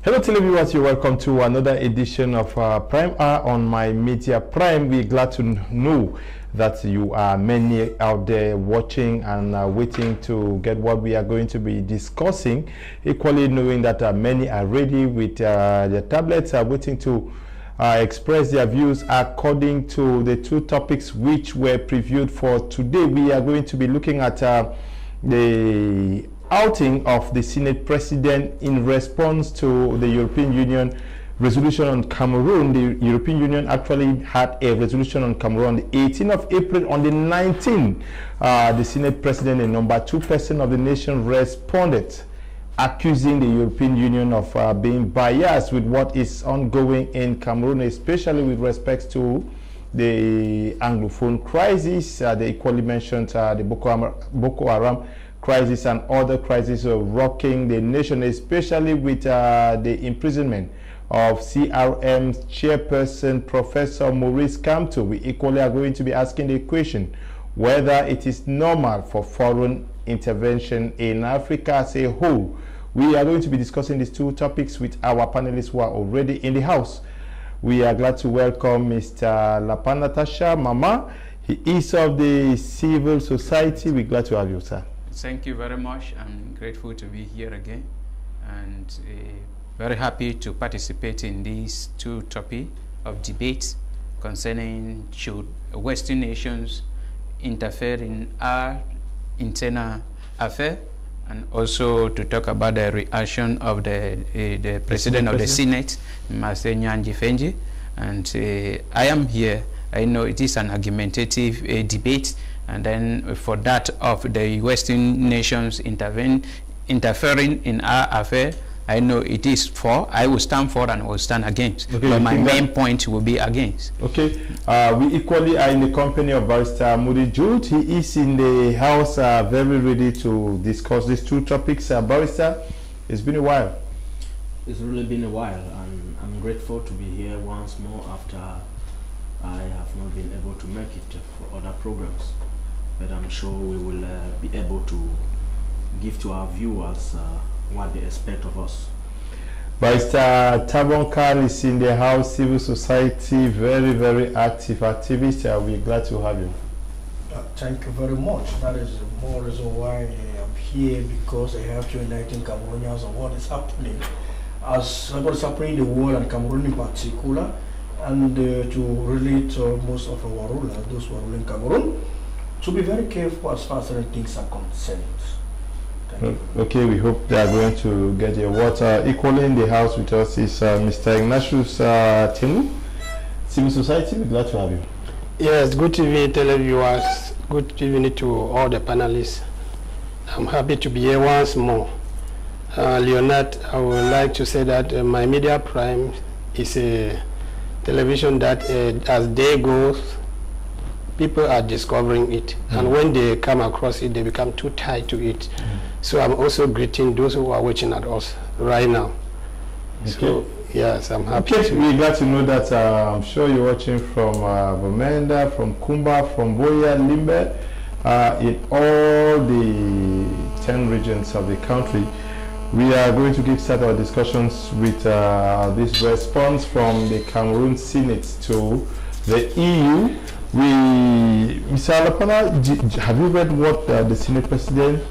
Hello televiewers, you're welcome to another edition of Prime Hour on My Media Prime. We're glad to know that you are many out there watching and waiting to get what we are going to be discussing. Equally knowing that many are ready with their tablets, are waiting to express their views according to the two topics which were previewed for today. We are going to be looking at the outing of the Senate President in response to the European Union resolution on Cameroon. The European Union actually had a resolution on Cameroon on the 18th of April. On the 19th, the Senate President, the number 2 person of the nation, responded, accusing the European Union of being biased with what is ongoing in Cameroon, especially with respect to the Anglophone crisis. They equally mentioned the Boko Haram crisis and other crises rocking the nation, especially with the imprisonment of CRM's chairperson, Professor Maurice Kamto. We equally are going to be asking the question whether it is normal for foreign intervention in Africa as a whole. We are going to be discussing these two topics with our panelists who are already in the house. We are glad to welcome Mr. Lapanatasha Mama. He is of the civil society. We're glad to have you, sir. Thank you very much. I'm grateful to be here again and very happy to participate in these two topics of debate concerning should Western nations interfere in our internal affairs, and also to talk about the reaction of the President of the Senate, Mr. Nyanji Fenji. And I am here. I know it is an argumentative debate, and then for that of the Western nations interfering in our affair, I know it is for. I will stand for and I will stand against. Okay, but my main point will be against. Okay. We equally are in the company of Barrister Moody Jude. He is in the house, very ready to discuss these two topics. Barrister, it's been a while. It's really been a while, and I'm grateful to be here once more after I have not been able to make it for other programs. But I'm sure we will be able to give to our viewers what they expect of us. Barrister Tabon Khan is in the house, civil society, very active activist. We're glad to have you. Thank you very much. That is more reason why I'm here, because I have to enlighten Cameroonians on what is happening, as what is happening in the world and Cameroon in particular, and to relate most of our rulers, those who are ruling Cameroon, to be very careful as far as certain things are concerned. Okay, we hope they are going to get your water. Equally in the house with us is Mr. Ignatius Tinu, civil society. We're glad to have you. Yes, good evening, televiewers. Good evening to all the panelists. I'm happy to be here once more. Leonard, I would like to say that My Media Prime is a television that as day goes, people are discovering it, and when they come across it, they become too tied to it. So I'm also greeting those who are watching at us right now. Okay. So yes, I'm happy. Okay, we're glad to know that. I'm sure you're watching from Bamenda, from Kumba, from Boya, Limbe, in all the 10 regions of the country. We are going to give start our discussions with this response from the Cameroon Senate to the EU. Mr. Alapana, have you read what the Senate President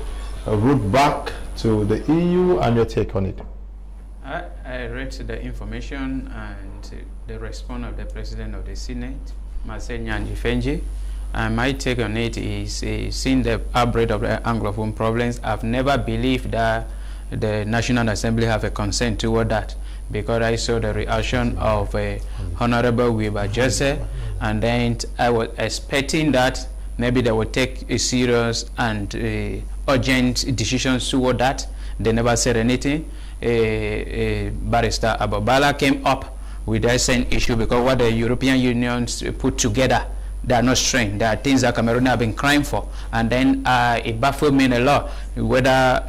wrote back to the EU and your take on it? I read the information and the response of the President of the Senate, Mr. Nyanji Fenji. And my take on it is, seeing the outbreak of the Anglophone problems, I've never believed that the National Assembly have a consent toward that, because I saw the reaction of Honorable Weber Jesse, and then I was expecting that maybe they would take a serious and urgent decisions toward that. They never said anything. Barrister Ababala came up with that same issue, because what the European Union put together, they are not strange. There are things that Cameroon have been crying for, and then it baffled me a lot whether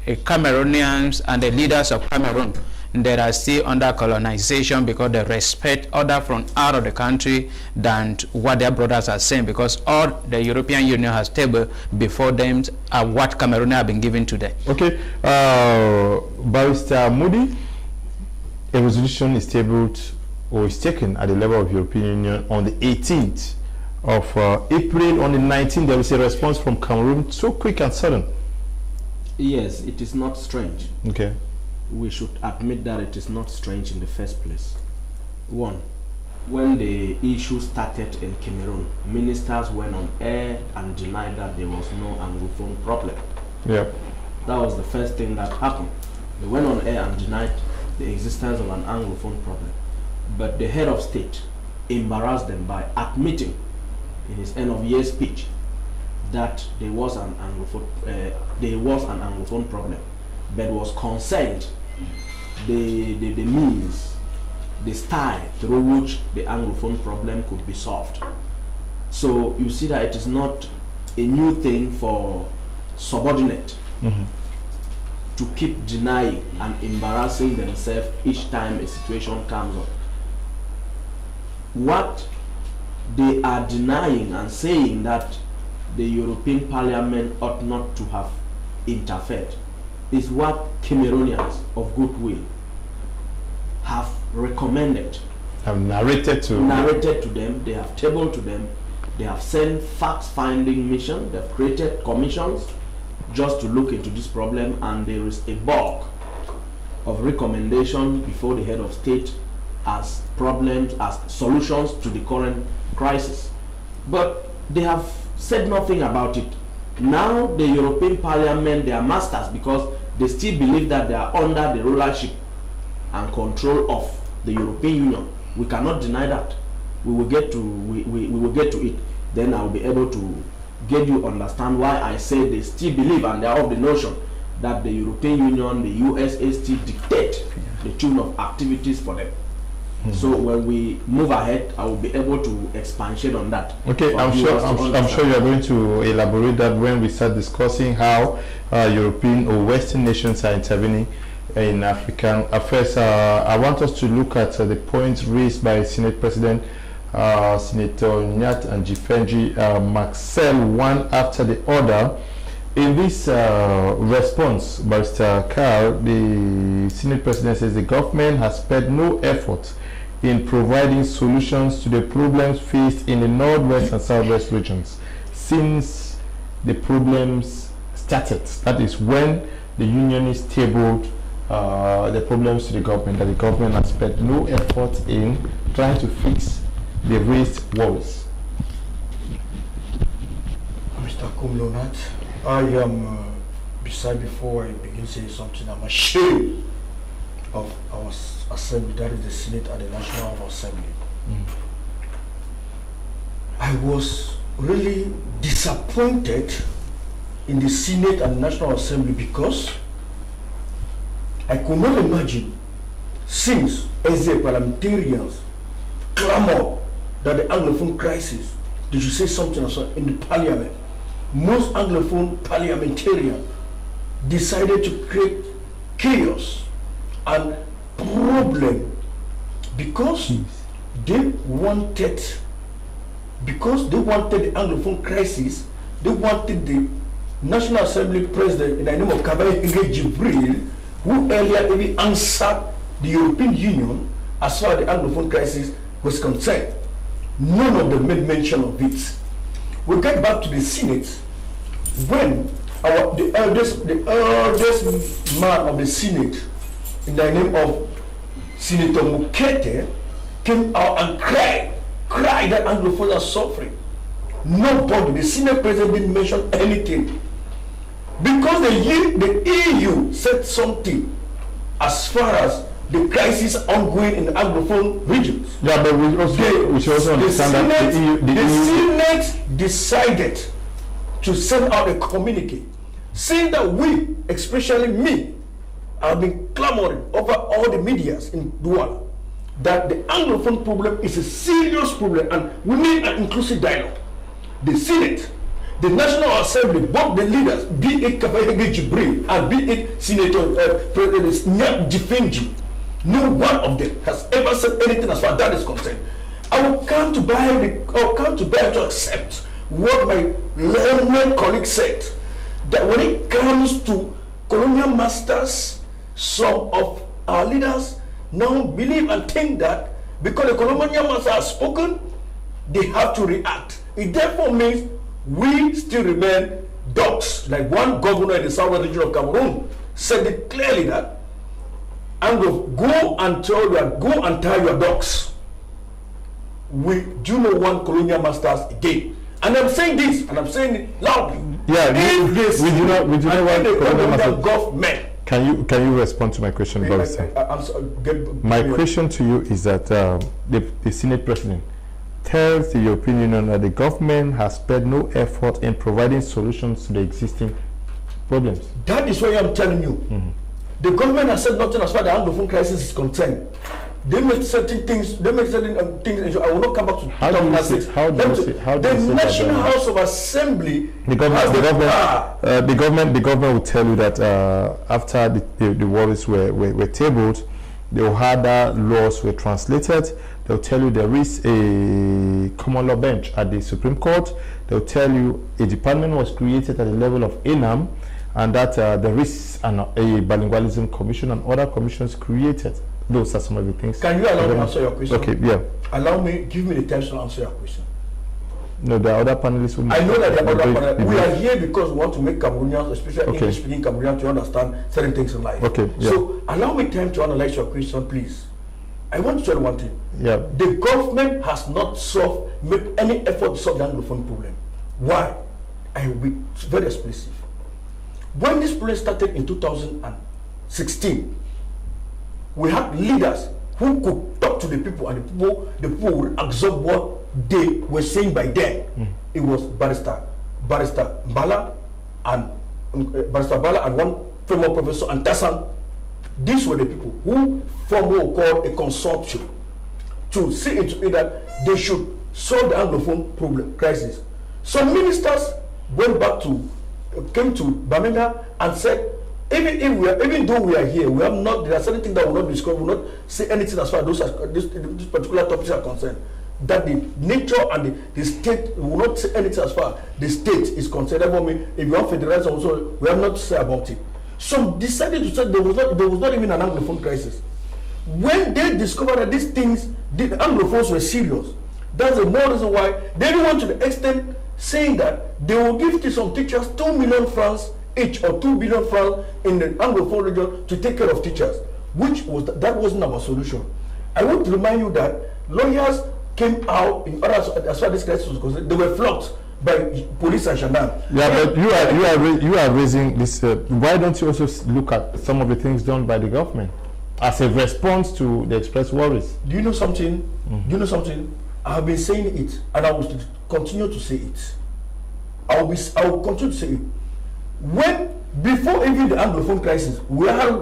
Cameroonians and the leaders of Cameroon that are still under colonization, because they respect other from out of the country than what their brothers are saying, because all the European Union has tabled before them are what Cameroon have been given to them. Okay, Barrister Moody, a resolution is tabled or is taken at the level of European Union on the 18th of April. On the 19th, there was a response from Cameroon, so quick and sudden. Yes, it is not strange. Okay. We should admit that it is not strange in the first place. One, when the issue started in Cameroon, ministers went on air and denied that there was no Anglophone problem. Yeah. That was the first thing that happened. They went on air and denied the existence of an Anglophone problem. But the head of state embarrassed them by admitting in his end of year speech that there was an Anglophone problem, but was concerned the means, the style through which the Anglophone problem could be solved. So you see that it is not a new thing for subordinate to keep denying and embarrassing themselves each time a situation comes up. What they are denying and saying that the European Parliament ought not to have interfered is what Cameroonians of goodwill have recommended. Have narrated to them, they have tabled to them, they have sent fact-finding missions, they have created commissions just to look into this problem, and there is a bulk of recommendations before the head of state as problems, as solutions to the current crisis. But they have said nothing about it. Now the European Parliament, they are masters because they still believe that they are under the rulership and control of the European Union. We cannot deny that. We will get to we will get to it. Then I will be able to get you understand why I say they still believe and they are of the notion that the European Union, the USA still dictate the tune of activities for them. So when we move ahead, I will be able to expatiate on that. Okay, I'm sure you are going to elaborate that when we start discussing how European or Western nations are intervening in African affairs. I want us to look at the points raised by Senate President Senator Nyat and Jifenji Maxwell, one after the other. In this response, Barrister Carl, the Senate President says the government has spared no effort in providing solutions to the problems faced in the Northwest and Southwest regions since the problems started. That is when the unionists tabled the problems to the government, that the government has spared no effort in trying to fix the raised woes. Mr. KUM LEONARD, I am, before I begin saying something, I'm ashamed of our assembly, that is the Senate and the National Assembly. I was really disappointed in the Senate and National Assembly because I could not imagine, since as the parliamentarians clamor that the Anglophone crisis, they should say something in the parliament. Most Anglophone parliamentarians decided to create chaos and problem because they wanted the Anglophone crisis. They wanted the National Assembly President in the name of Jibril, who earlier even answered the European Union as far as the Anglophone crisis was concerned. None of them made mention of it. We get back to the Senate when the eldest man of the Senate in the name of Senator Mukete came out and cried that Anglophones are suffering. Nobody, the Senate President didn't mention anything. Because the EU said something as far as the crisis ongoing in the Anglophone regions. Yeah, but we should also understand that the Senate decided to send out a communique saying that we, especially me, have been clamoring over all the medias in Douala that the Anglophone problem is a serious problem and we need an inclusive dialogue. The Senate, the National Assembly, both the leaders, be it Kabahege Jibril and be it Senator President Nyat Jifenji, no one of them has ever said anything as far as that is concerned. I will come to bear to accept what my learned colleague said, that when it comes to colonial masters, some of our leaders now believe and think that because the colonial masters have spoken, they have to react. It therefore means we still remain dogs. Like one governor in the southern region of Cameroon said it clearly that, go and tie your dogs. We do not want colonial masters again. And I'm saying this, and I'm saying it loudly. Yeah, we do not want colonial masters. Government. Can you respond to my question, Barrister? My question to you is that the Senate President tells the European Union that the government has spared no effort in providing solutions to the existing problems. That is why I'm telling you. Mm-hmm. The government has said nothing as far as the Anglophone crisis is concerned. They make certain things. I will not come back to 2006. The National House of Assembly. The government will tell you that after the worries were tabled, the other laws were translated. They'll tell you there is a common law bench at the Supreme Court. They'll tell you a department was created at the level of ENAM, and that there is a bilingualism commission and other commissions created. Those are some of the things. Can you allow me to answer your question? Okay, yeah. Give me the time to answer your question. No, there are other panelists. I know that there are other panelists. We are here because we want to make Cameroonians, especially English-speaking Cameroonians, to understand certain things in life. Okay, yeah. So allow me time to analyze your question, please. I want to tell you one thing. Yeah. The government has not made any effort to solve the Anglophone problem. Why? I will be very explicit. When this problem started in 2016, we had leaders who could talk to the people, and the people would absorb what they were saying by them. It was Barrister Bala and one former professor and Tassan. These were the people who formed what we call a consortium to see into it that they should solve the Anglophone problem crisis. Some ministers came to Bamenda and said, even though we are here, we have not. There are certain things that will not discuss. Will not say anything as far as these particular topics are concerned. That the nature and the state will not say anything as far as the state is concerned. If you want federalism, also we have not to say about it. Some decided to say there was not even an Anglophone crisis. When they discovered that these things, the Anglophones were serious, that's the more reason why they went to the extent saying that they will give to some teachers 2 million francs each, or 2 billion francs in the Anglophone region to take care of teachers, that wasn't our solution. I want to remind you that lawyers came out in order, as far as this crisis was concerned, they were flogged by police and gendarmes. Yeah, but you are raising this. Why don't you also look at some of the things done by the government as a response to the expressed worries? Do you know something? Do you know something? I have been saying it, and I will continue to say it. I will continue to say it. Before even the Anglophone crisis, we had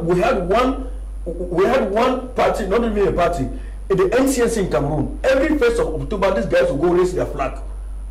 one party, not even a party, the NCNC in Cameroon. Every 1st of October, these guys will go raise their flag.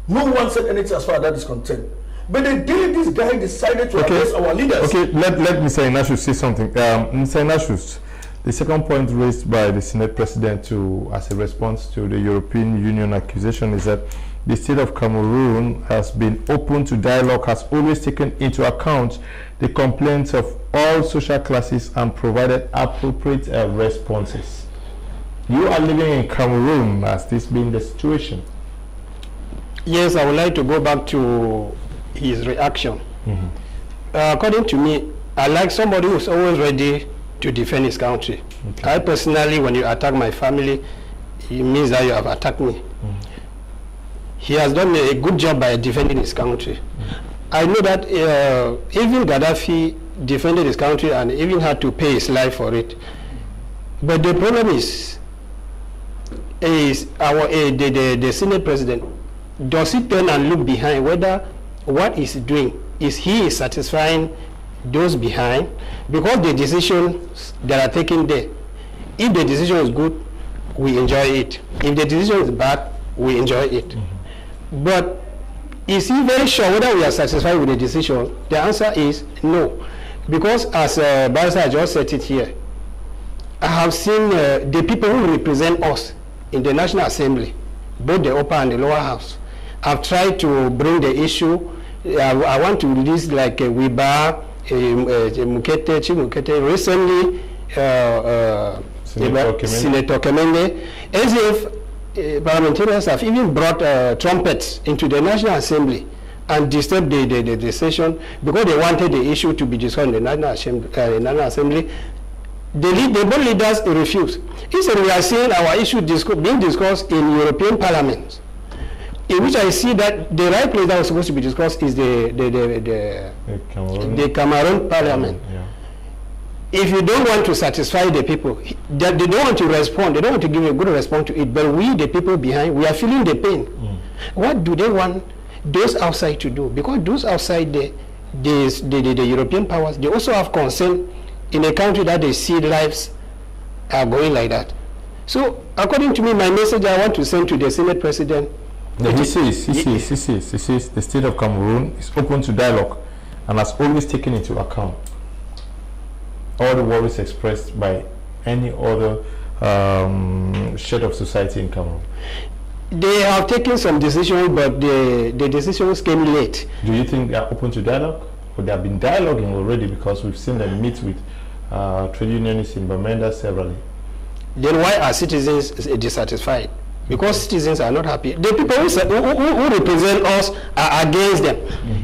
No one said anything as far as that is concerned. But the day this guy decided to address our leaders. Okay, let Mr. Inashus say something. Mr. Inashus, the second point raised by the Senate President as a response to the European Union accusation is that the state of Cameroon has been open to dialogue, has always taken into account the complaints of all social classes and provided appropriate responses. You are living in Cameroon. Has this been the situation? Yes, I would like to go back to his reaction. According to me, I like somebody who's always ready to defend his country. I personally, when you attack my family, it means that you have attacked me. He has done a good job by defending his country. I know that even Gaddafi defended his country and even had to pay his life for it. But the problem is the Senate President, does he turn and look behind whether what he's doing is he satisfying those behind? Because the decisions that are taken there, if the decision is good, we enjoy it. If the decision is bad, we enjoy it. But is he very sure whether we are satisfied with the decision? The answer is no. Because as Barrister just said it here, I have seen the people who represent us in the National Assembly, both the upper and the lower house, have tried to bring the issue. I want to release like Wiba, Mukete, Chimukete, recently Senator Kemenge, as if parliamentarians have even brought trumpets into the National Assembly and disturbed the session because they wanted the issue to be discussed in the National Assembly. The board leaders refused. Instead, we are seeing our issue being discussed in European Parliament, in which I see that the right place that was supposed to be discussed is the Cameroon Parliament. Yeah. If you don't want to satisfy the people, they don't want to respond, they don't want to give a good response to it, but we, the people behind, we are feeling the pain. What do they want those outside to do? Because those outside, the European powers, they also have concern in a country that they see lives are going like that. So, according to me, my message I want to send to the Senate President. He says the state of Cameroon is open to dialogue and has always taken into account all the worries expressed by any other shade of society in Cameroon. They have taken some decisions, but the decisions came late. Do you think they are open to dialogue? Or they have been dialoguing already, because we've seen them meet with trade unionists in Bamenda severally? Then why are citizens dissatisfied? Because citizens are not happy. The people who represent us are against them,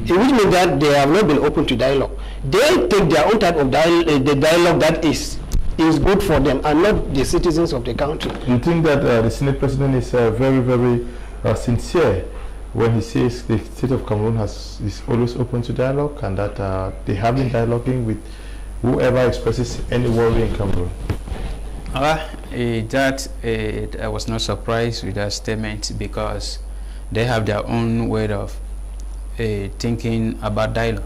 which means that they have not been open to dialogue. They take their own type of the dialogue that is good for them and not the citizens of the country. You think that the Senate President is very, very sincere when he says the state of Cameroon is always open to dialogue, and that they have been dialoguing with whoever expresses any worry in Cameroon? I was not surprised with that statement, because they have their own way of thinking about dialogue.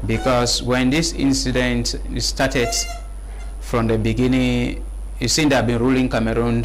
Because when this incident started from the beginning, you see they have been ruling Cameroon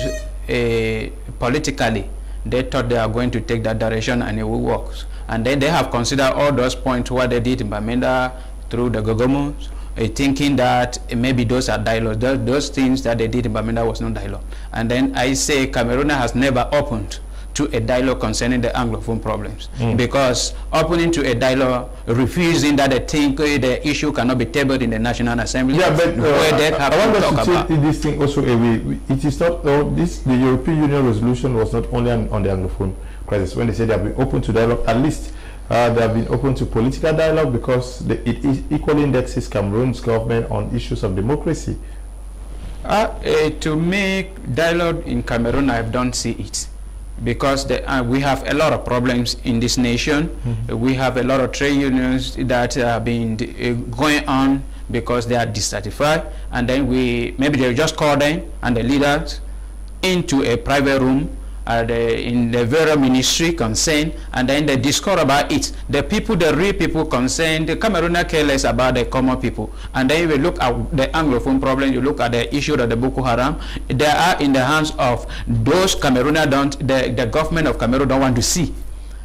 politically. They thought they are going to take that direction and it will work. And then they have considered all those points, what they did in Bamenda through the Gogomos, thinking that maybe those are dialogue. Those things that they did in Bamenda was not dialogue. And then I say Cameroon has never opened to a dialogue concerning the Anglophone problems, because opening to a dialogue, refusing that they think the issue cannot be tabled in the National Assembly. Yeah, but I want us to take this thing also away. It is not the European Union resolution was not only on the Anglophone crisis. When they say they have been open to dialogue, at least they have been open to political dialogue, because it equally indexes Cameroon's government on issues of democracy. To make dialogue in Cameroon, I don't see it. Because we have a lot of problems in this nation. We have a lot of trade unions that have been going on because they are dissatisfied, and then maybe they just call them and the leaders into a private room in the very ministry concerned, and then they discuss about it. The real people concerned, the Cameroonians care less about the common people. And then you look at the Anglophone problem, you look at the issue of the Boko Haram, they are in the hands of those Cameroonians the government of Cameroon don't want to see.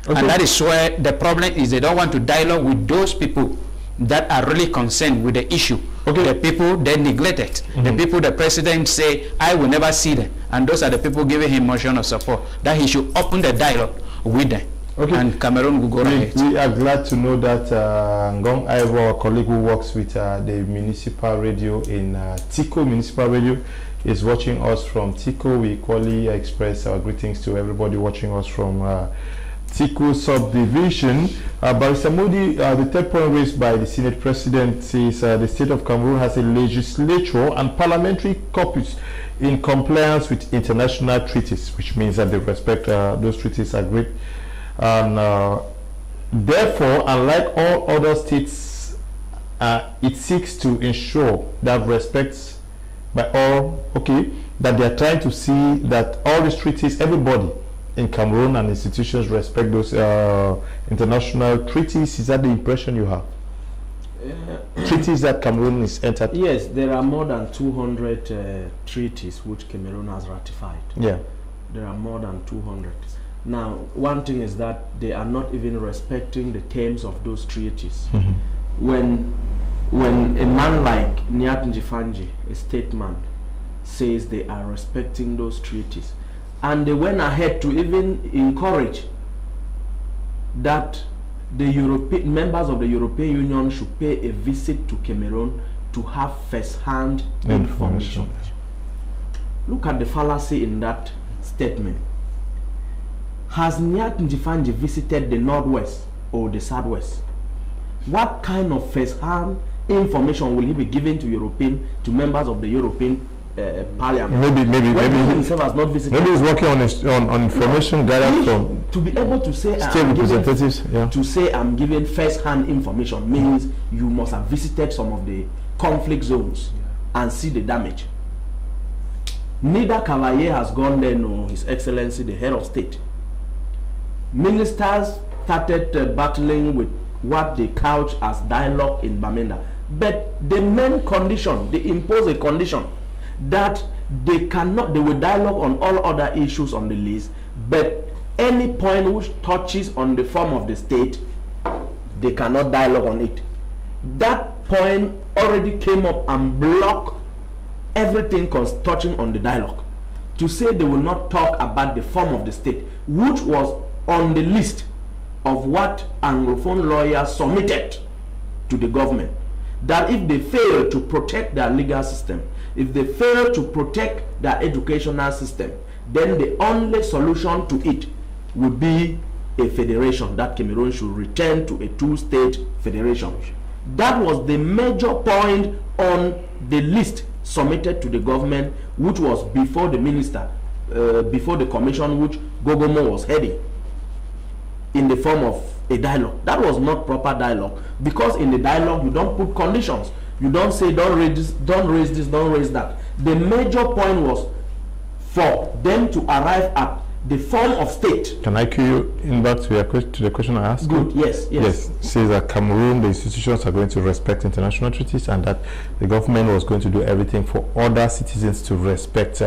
Okay. And that is where the problem is. They don't want to dialogue with those people that are really concerned with the issue. Okay. The people they neglected, the people the president say, I will never see them. And those are the people giving him motion of support, that he should open the dialogue with them. Okay. And Cameroon will go ahead. We are glad to know that Ngong Ivo, our colleague who works with the municipal radio in Tico Municipal Radio, is watching us from Tico. We equally express our greetings to everybody watching us from Tico subdivision. Barrister Modi, the third point raised by the Senate President says the state of Cameroon has a legislature and parliamentary corpus in compliance with international treaties, which means that they respect those treaties agreed. And therefore, unlike all other states, it seeks to ensure that respects by all, that they are trying to see that all these treaties, everybody in Cameroon and institutions respect those international treaties. Is that the impression you have? Treaties that Cameroon is entered? Yes, there are more than 200 treaties which Cameroon has ratified. Yeah. There are more than 200. Now, one thing is that they are not even respecting the terms of those treaties. When a man like Nyat Njifanji, a statesman, says they are respecting those treaties, and they went ahead to even encourage that the members of the European Union should pay a visit to Cameroon to have first-hand information. look at the fallacy in that statement. Has Nyat Njifanji visited the Northwest or the Southwest? What kind of first-hand information will he be giving to members of the European Parliament? Maybe himself has not visited. Maybe he's working on information gathered from to be able to say state representatives. To say I'm giving first-hand information means you must have visited some of the conflict zones and see the damage. Neither Cavalier has gone there nor His Excellency the Head of State. Ministers started battling with what they couch as dialogue in Bamenda, but the main condition, they impose a condition that they will dialogue on all other issues on the list, but any point which touches on the form of the state, they cannot dialogue on it. That point already came up and blocked everything touching on the dialogue. To say they will not talk about the form of the state, which was on the list of what Anglophone lawyers submitted to the government, that if they fail to protect their legal system, if they fail to protect their educational system, then the only solution to it would be a federation, that Cameroon should return to a two-state federation. That was the major point on the list submitted to the government, which was before the minister, before the commission which Gogomo was heading, in the form of a dialogue. That was not proper dialogue, because in the dialogue you don't put conditions. You don't say don't raise this, don't raise this, don't raise that. The major point was for them to arrive at the form of state. Can I cue you in back to the question I asked? Good. Yes. Says that Cameroon, the institutions are going to respect international treaties, and that the government was going to do everything for other citizens to respect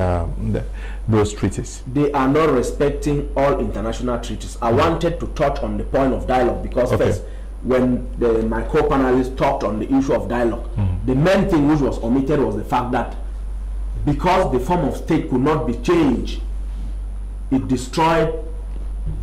those treaties. They are not respecting all international treaties. I wanted to touch on the point of dialogue because first, when my co-panelists talked on the issue of dialogue, the main thing which was omitted was the fact that because the form of state could not be changed, it destroyed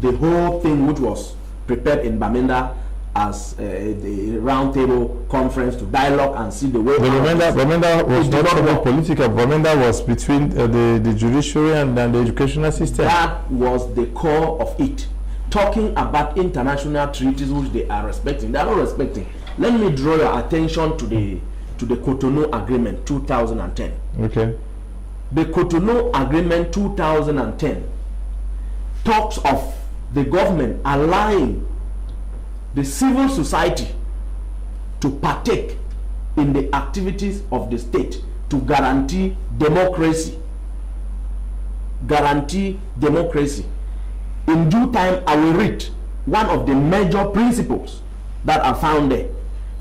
the whole thing which was prepared in Bamenda as the round table conference to dialogue and see the way. Bamenda was not political. Bamenda was between the judiciary and the educational system. That was the core of it. Talking about international treaties which they are respecting. They are not respecting. Let me draw your attention to the Cotonou Agreement 2010. Okay. The Cotonou Agreement 2010 talks of the government allowing the civil society to partake in the activities of the state to guarantee democracy. Guarantee democracy. In due time, I will read one of the major principles that are found there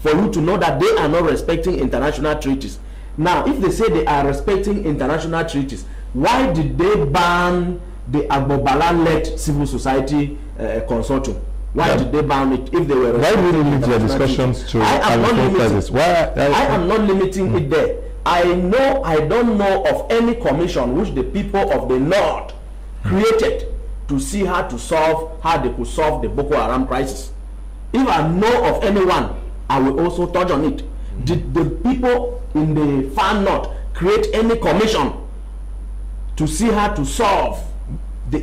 for you to know that they are not respecting international treaties. Now, if they say they are respecting international treaties, why did they ban the Agbobala-led civil society consortium? Why did they ban it if they were? Why do they limit their discussions to crisis? I am not limiting it there. I don't know of any commission which the people of the North created to see how they could solve the Boko Haram crisis. If I know of anyone, I will also touch on it. Did the people in the far North create any commission to see how to solve the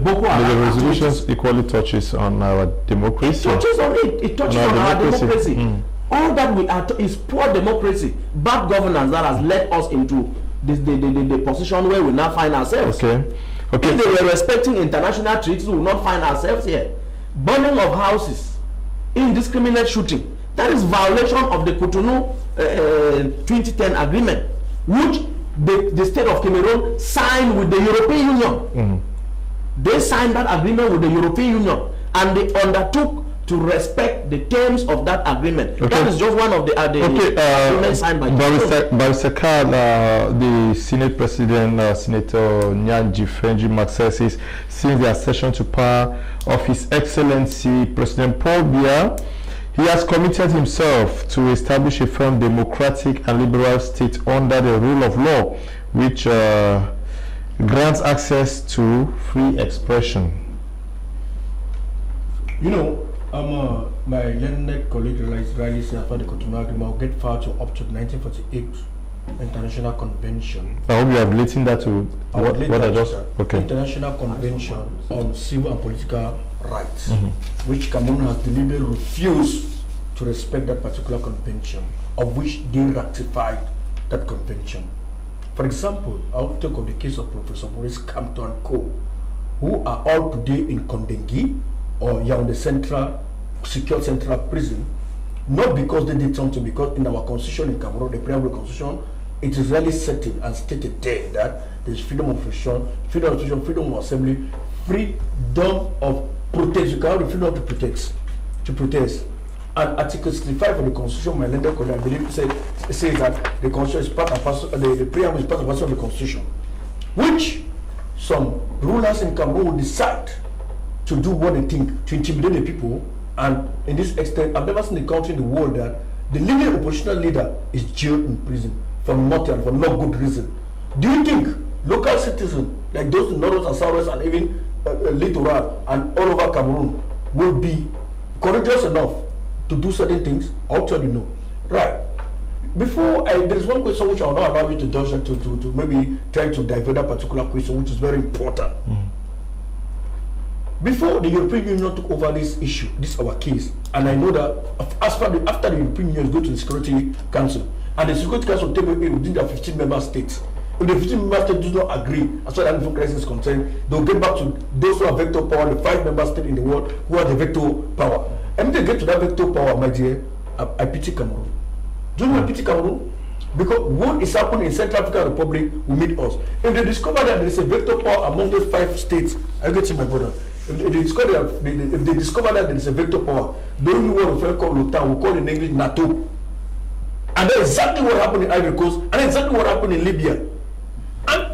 Boko Haram? The resolutions equally touches on our democracy. It touches on it. It touches on our democracy. All that we are is poor democracy, bad governance that has led us into the position where we now find ourselves. Okay. If they were respecting international treaties, we will not find ourselves here. Burning of houses, indiscriminate shooting, that is violation of the Cotonou 2010 agreement, which the state of Cameroon signed with the European Union. They signed that agreement with the European Union, and they undertook to respect the terms of that agreement. That is just one of the agreements signed by Barrister Carl, the Senate President, Senator Nyanji Fenji Maxel, says since the accession to power of His Excellency President Paul Biya, he has committed himself to establish a firm democratic and liberal state under the rule of law, which grants access to free expression. You know, my learned colleague Riley said after the Cotonou Agreement will get far to up to 1948 International Convention. I hope you are relating that to what I just... Okay. International Convention on Civil and Political Rights, which Cameroon has deliberately refused to respect that particular convention, of which they ratified that convention. For example, I'll talk of the case of Professor Maurice Kamto and Co., who are all today in Kondengi or Yaoundé Central, Secure Central Prison, not because they did something, because in our constitution in Cameroon, the preamble constitution, it is really settled and stated there that there is freedom of expression, freedom of expression, freedom of assembly, freedom of protest. You can have the freedom to protest. And Article 65 of the Constitution, my lender colleague, I believe, says that the Constitution is part and parcel, the preamble is part and parcel of the Constitution, which some rulers in Cameroon will decide to do what they think, to intimidate the people. And in this extent, I've never seen a country in the world that the leading oppositional leader is jailed in prison for nothing, for no good reason. Do you think local citizens, like those in North and South and even Littoral and all over Cameroon, will be courageous enough to do certain things? I'll tell you no. Right. Before, there is one question which I will not allow you to dodge to maybe try to divert that particular question, which is very important. Before the European Union took over this issue, this is our case, and I know that after the European Union go to the Security Council, and the Security Council take away within the 15 member states. If the 15 member states do not agree, as far as the crisis is concerned, they'll get back to those who have veto power, the 5 member states in the world who have the veto power. And if they get to that veto power, my dear, I pity Cameroon. Do you know I pity Cameroon? Because what is happening in Central African Republic will meet us. If they discover that there is a veto power among those 5 states, I get to my brother. If they discover that there is a veto power, the only one we call L'OTAN, we call in English NATO. And that's exactly what happened in Ivory Coast, and exactly what happened in Libya. And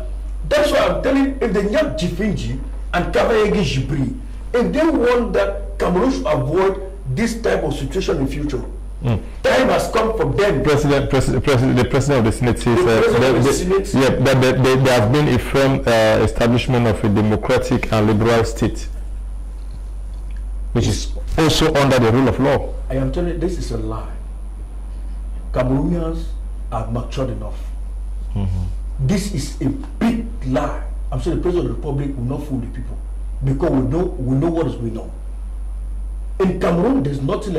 that's why I'm telling, if the Nyap Jifinji and Kavayegi Jibri, if they want that Cameroon should avoid this type of situation in future, time has come for them. The president of the Senate says that there has been a firm establishment of a democratic and liberal state, which is also under the rule of law. I am telling you, this is a lie. Cameroonians are matured enough. This is a big lie. I'm saying the President of the Republic will not fool the people, because we know what is going on. In Cameroon, there is nothing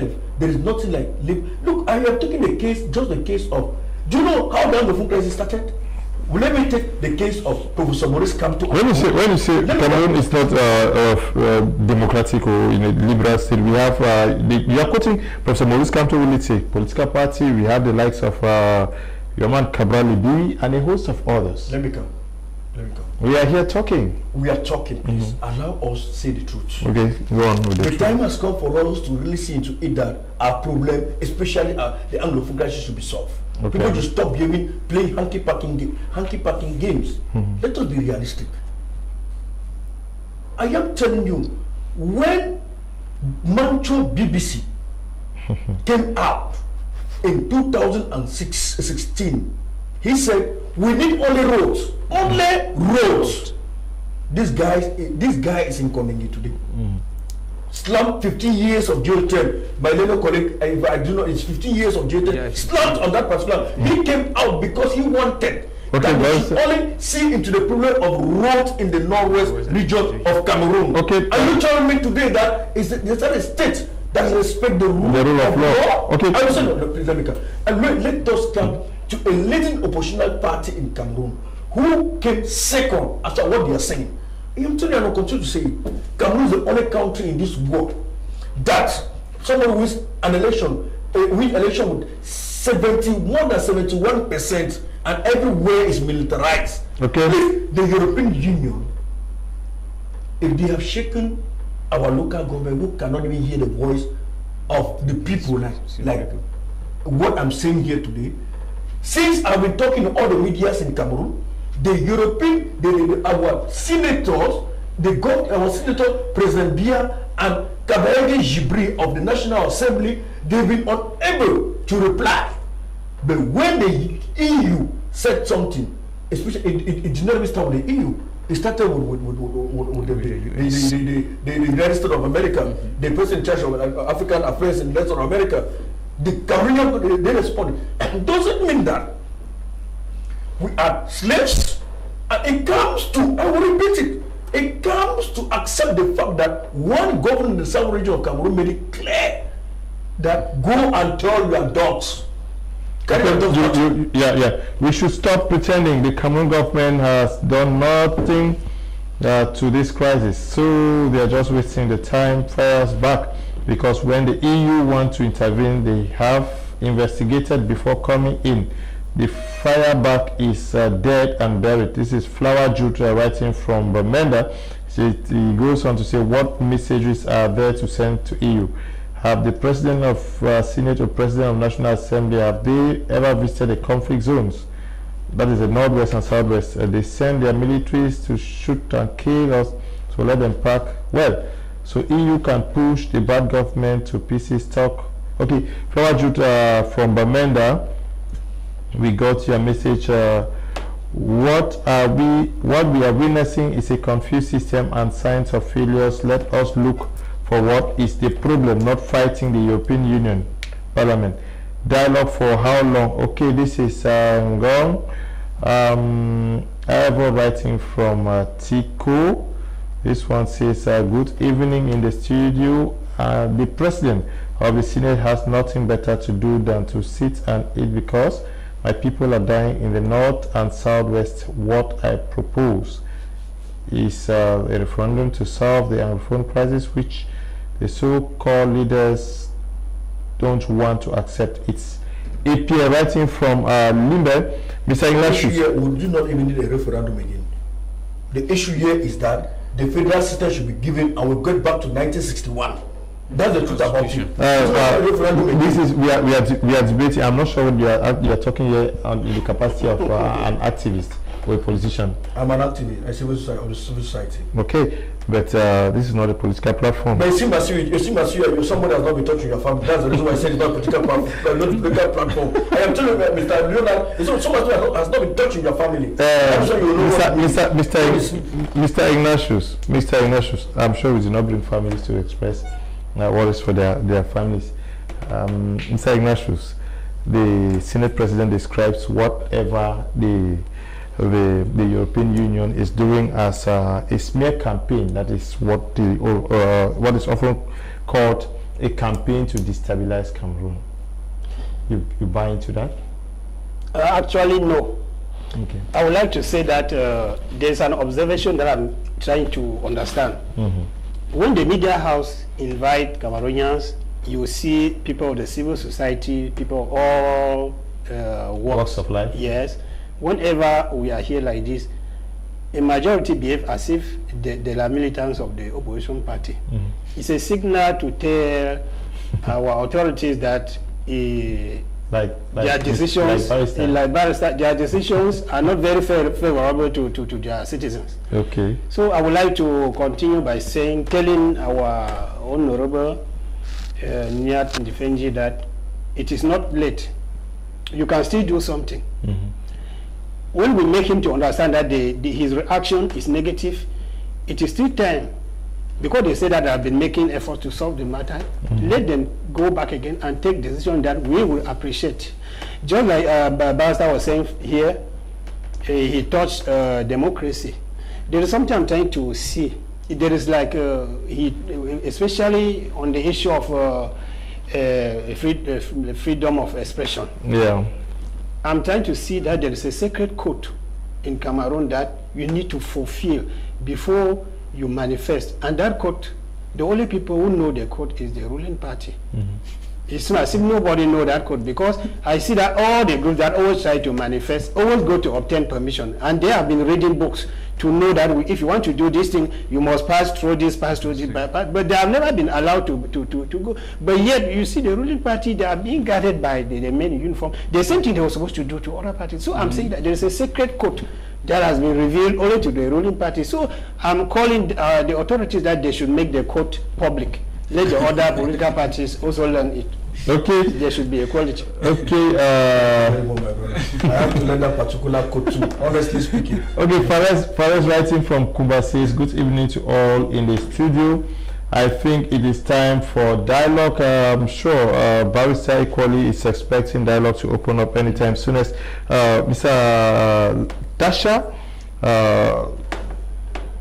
like look, I am taking the case of, do you know how the Anglophone crisis started? Well, let me take the case of Professor Maurice Kamto. When you say Cameroon is not democratic or in a liberal state, we have you are quoting Professor Maurice Kamto, will it say political party? We have the likes of your man Cabral Libi and a host of others. Let me come. We are here talking. We are talking, please. Allow us to say the truth. Okay, go on with the time has come for us to really see into it that our problem, especially the Anglophone crisis, should be solved. Okay. People just stop playing hanky-packing games. Let us be realistic. I am telling you, when Mancho BBC came out in 2016, he said, we need only roads. Only roads. This guy is in Kondengi today. Slammed 15 years of jail term. My little colleague, I do know, it's 15 years of jail term. Slammed on that particular. He came out because he wanted that we should only see into the problem of roads in the northwest region of Cameroon. Okay. Are you telling me today that there's a state that respect the rule of law? Okay. I will say no, please let me come. And let us come to a leading oppositional party in Cameroon who came second after what they are saying. I'm telling you, I will continue to say it. Cameroon is the only country in this world that someone wins an election, with 71%, and everywhere is militarized. Okay. If the European Union, if they have shaken our local government, who cannot even hear the voice of the people, like what I'm saying here today, since I've been talking to all the medias in Cameroon, the European, our senators, our Senator President Bia and Kabaege Jibri of the National Assembly, they've been unable to reply. But when the EU said something, especially it did not even start with the EU, it started with the United States of America, the person in charge of African affairs in Latin America. The Cameroonian, they responded. Doesn't mean that we are slaves. And it comes to, I will repeat it, it comes to accept the fact that one governor in the southern region of Cameroon made it clear that go and tell your dogs. Yeah. We should stop pretending the Cameroon government has done nothing to this crisis. So they are just wasting the time. Fire us back, because when the EU want to intervene, they have investigated before coming in. The fire back is dead and buried. This is Flower Jutra writing from Bamenda. He goes on to say, what messages are there to send to EU? Have the President of Senate or President of National Assembly, have they ever visited the conflict zones? That is the Northwest and Southwest. They send their militaries to shoot and kill us, so let them pack well. So EU can push the bad government to pieces. Talk. Okay, Flower Jutra from Bamenda. We got your message. What we are witnessing is a confused system and signs of failures. Let us look for what is the problem, not fighting the European Union Parliament. Dialogue for how long? Okay, this is Ngong. I have a writing from Tico. This one says, good evening in the studio. The President of the Senate has nothing better to do than to sit and eat, because my people are dying in the north and southwest. What I propose is a referendum to solve the Anglophone crisis, which the so-called leaders don't want to accept. It's APA writing from Limbe. Mr. Ignatius. We do not even need a referendum again. The issue here is that the federal system should be given, and we'll get back to 1961. That's the truth about it. This is we are debating. I'm not sure what you are talking here in the capacity of an activist or a politician. I'm an activist, a civil society. Okay, but this is not a political platform. But it seems as you, somebody has not been touching your family. That's the reason why I said it's not a political platform. Not a political platform. I am telling you, Mr. Leonard, it's not somebody has not been touching your family. Mr. Ignatius, I'm sure we do not bring families to express what is for their families. Mr. Ignatius, the Senate President describes whatever the European Union is doing as a smear campaign. That is what is often called a campaign to destabilize Cameroon. You buy into that? Actually, no. Okay. I would like to say that there's an observation that I'm trying to understand. Mm-hmm. When the media house invite Cameroonians, you see people of the civil society, people of all walks of life. Yes. Whenever we are here like this, a majority behave as if they are militants of the opposition party. Mm-hmm. It's a signal to tell our authorities that their decisions, their decisions are not very favorable to their citizens. Okay. So I would like to continue by telling our honorable Nyat Ndifenji that it is not late. You can still do something. Mm-hmm. When we make him to understand that his reaction is negative, it is still time. Because they say that they have been making efforts to solve the matter, let them go back again and take decision that we will appreciate. Just like Barrister was saying here, he touched democracy. There is something I'm trying to see. There is like, especially on the issue of freedom of expression. Yeah. I'm trying to see that there is a sacred code in Cameroon that you need to fulfill before you manifest, and that code, the only people who know the code is the ruling party. Mm-hmm. It's not as if nobody know that code, because I see that all the groups that always try to manifest always go to obtain permission, and they have been reading books to know that if you want to do this thing, you must pass through this, but they have never been allowed to go. But yet you see the ruling party, they are being guarded by the men in uniform. The same thing they were supposed to do to other parties. So I'm saying that there is a sacred code that has been revealed only to the ruling party. So I'm calling the authorities that they should make the code public. Let the other political parties also learn it. Okay. There should be equality. Okay. I have to learn that particular code too, honestly speaking. Okay, Fares writing from Kuba says, good evening to all in the studio. I think it is time for dialogue. I'm sure Barrister equally is expecting dialogue to open up anytime soonest. Mr. Dasha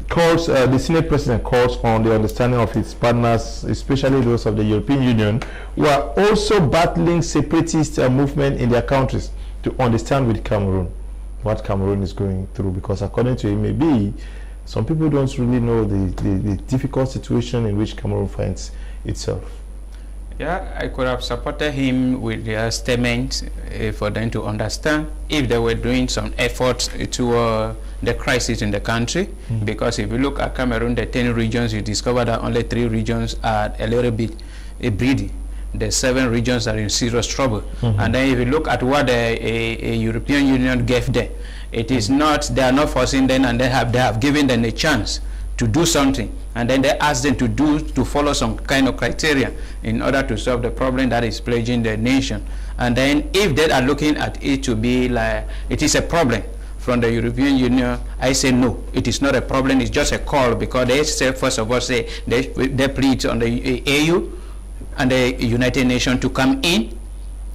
calls, the Senate President calls on the understanding of its partners, especially those of the European Union, who are also battling separatist movement in their countries, to understand with Cameroon what Cameroon is going through, because according to him, maybe some people don't really know the difficult situation in which Cameroon finds itself. Yeah, I could have supported him with their statement for them to understand if they were doing some efforts to the crisis in the country. Because if you look at Cameroon, the 10 regions, you discover that only 3 regions are a little bit breedy. The 7 regions are in serious trouble. And then if you look at what the European Union gave them, it is not, they are not forcing them, and they have given them a chance to do something, and then they ask them to follow some kind of criteria in order to solve the problem that is plaguing the nation. And then if they are looking at it to be like it is a problem from the European Union, I say no, it is not a problem, it's just a call, because they say, first of all, say they plead on the AU and the United Nations to come in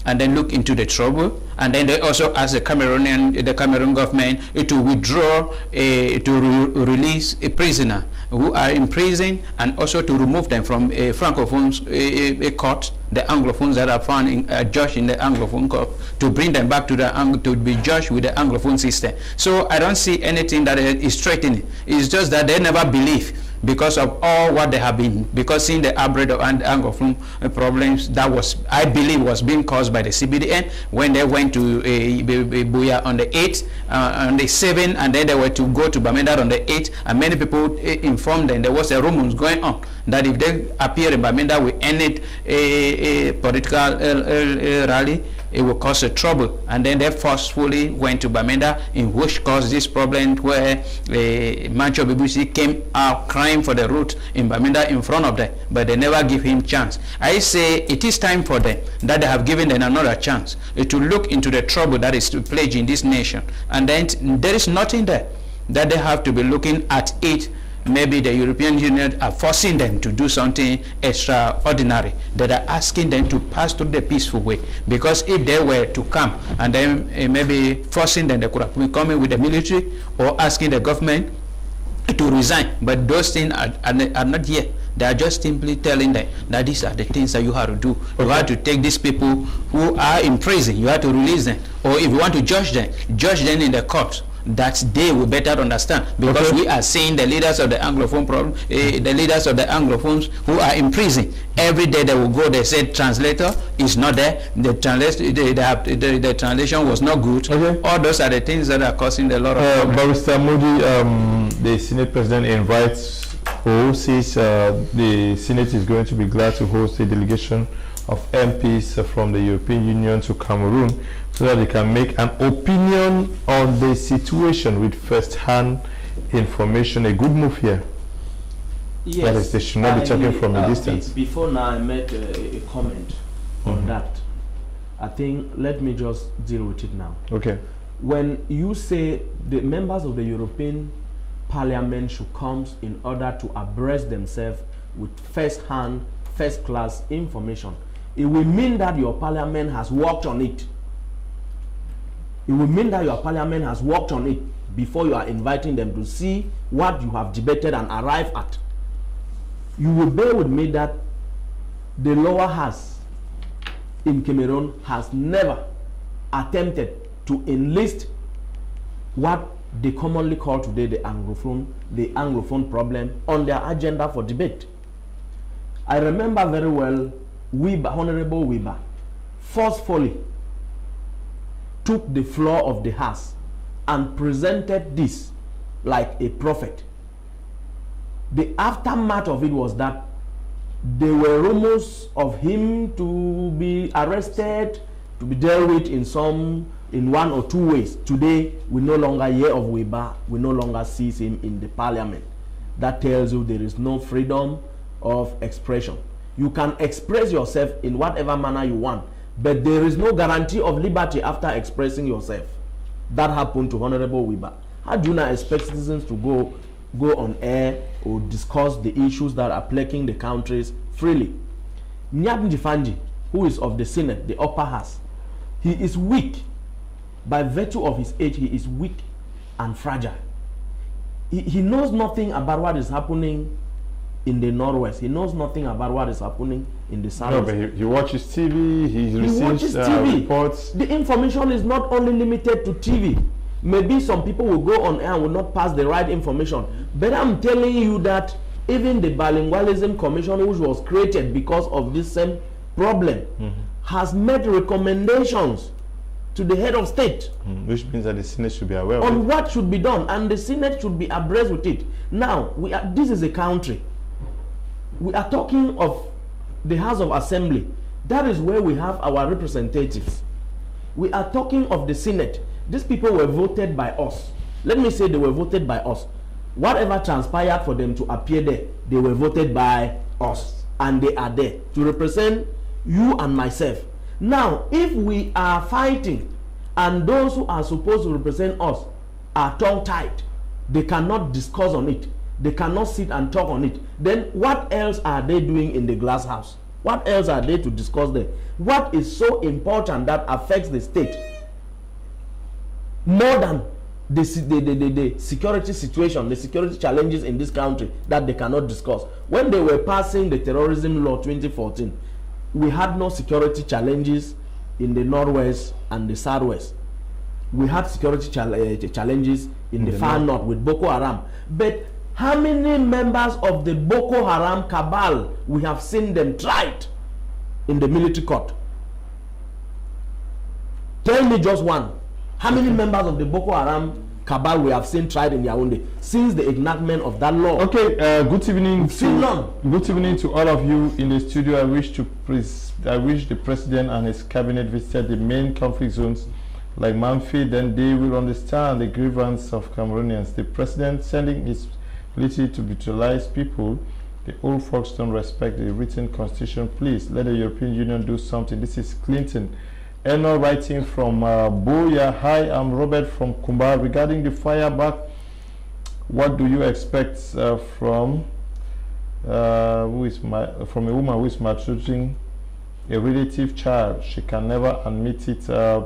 and then look into the trouble, and then they also ask the Cameroon government to withdraw, to release a prisoner who are in prison, and also to remove them from a Francophone court, the Anglophones that are found in judged in the Anglophone court, to bring them back to to be judged with the Anglophone system. So I don't see anything that is threatening. It's just that they never believe, because of all what they have been, because seeing the outbreak of Anglophone problems that was, I believe, was being caused by the CBDN when they went to Buya on the 8th, on the 7th, and then they were to go to Bamenda on the 8th, and many people informed them there was a rumors going on that if they appear in Bamenda with any political rally, it will cause a trouble. And then they forcefully went to Bamenda, in which caused this problem where Mancho Bibusi came out crying for the route in Bamenda in front of them, but they never give him chance. I say it is time for them, that they have given them another chance to look into the trouble that is plaguing this nation. And then there is nothing there that they have to be looking at it. Maybe the European Union are forcing them to do something extraordinary. That are asking them to pass through the peaceful way. Because if they were to come and then maybe forcing them, they could have been coming with the military or asking the government to resign. But those things are not here. They are just simply telling them that these are the things that you have to do. Okay. You have to take these people who are in prison, you have to release them. Or if you want to judge them in the court. That they will better understand, because we are seeing the leaders of the Anglophone problem, the leaders of the Anglophones who are in prison. Every day they will go, they say translator is not there, the translation was not good. All those are the things that are causing a lot of problems. Barrister Modi, the Senate President invites, or says the Senate is going to be glad to host a delegation of MPs from the European Union to Cameroon, so that they can make an opinion on the situation with first-hand information. A good move here. Yes. That is, they should not be talking from a distance. Before now, I made a comment on that. I think, let me just deal with it now. Okay. When you say the members of the European Parliament should come in order to abreast themselves with first-hand, first-class information, it will mean that your parliament has worked on it. It will mean that your parliament has worked on it before you are inviting them to see what you have debated and arrive at. You will bear with me that the lower house in Cameroon has never attempted to enlist what they commonly call today the Anglophone problem on their agenda for debate. I remember very well Honorable Weber forcefully took the floor of the House and presented this like a prophet. The aftermath of it was that there were rumors of him to be arrested, to be dealt with in one or two ways. Today, we no longer hear of Weber, we no longer see him in the parliament. That tells you there is no freedom of expression. You can express yourself in whatever manner you want, but there is no guarantee of liberty after expressing yourself. That happened to Honorable Weber. How do you not expect citizens to go go on air or discuss the issues that are plaguing the countries freely. Nyab Njifanji, who is of the Senate, the upper house, he is weak. By virtue of his age, he is weak and fragile. He knows nothing about what is happening in the Northwest. He knows nothing about what is happening in the South. No, but he watches TV, he receives reports. The information is not only limited to TV. Maybe some people will go on air and will not pass the right information. But I'm telling you that even the Bilingualism Commission, which was created because of this same problem, has made recommendations to the head of state, which means that the Senate should be aware on of it. what should be done, and the Senate should be abreast with it. Now, this is a country. We are talking of the House of Assembly. That is where we have our representatives. We are talking of the Senate. These people were voted by us. Let me say they were voted by us. Whatever transpired for them to appear there, they were voted by us, and they are there to represent you and myself. Now, if we are fighting and those who are supposed to represent us are tongue-tied, they cannot discuss on it, they cannot sit and talk on it, then what else are they doing in the glass house? What else are they to discuss there? What is so important that affects the state more than the security situation, the security challenges in this country that they cannot discuss? When they were passing the terrorism law 2014, we had no security challenges in the Northwest and the Southwest. We had security challenges in the far north with Boko Haram. But how many members of the Boko Haram cabal we have seen them tried in the military court? Tell me just one. How many members of the Boko Haram cabal we have seen tried in Yaoundé since the enactment of that law? Okay, good evening. Good evening to all of you in the studio. I wish the president and his cabinet visited the main conflict zones like Manfi, then they will understand the grievance of Cameroonians. The president sending his ability to brutalize people. The old folks don't respect the written constitution. Please let the European Union do something. This is Clinton. Eno writing from Boya. Hi, I'm Robert from Kumba. Regarding the fireback, what do you expect from a woman who is maltreating a relative child? She can never admit it.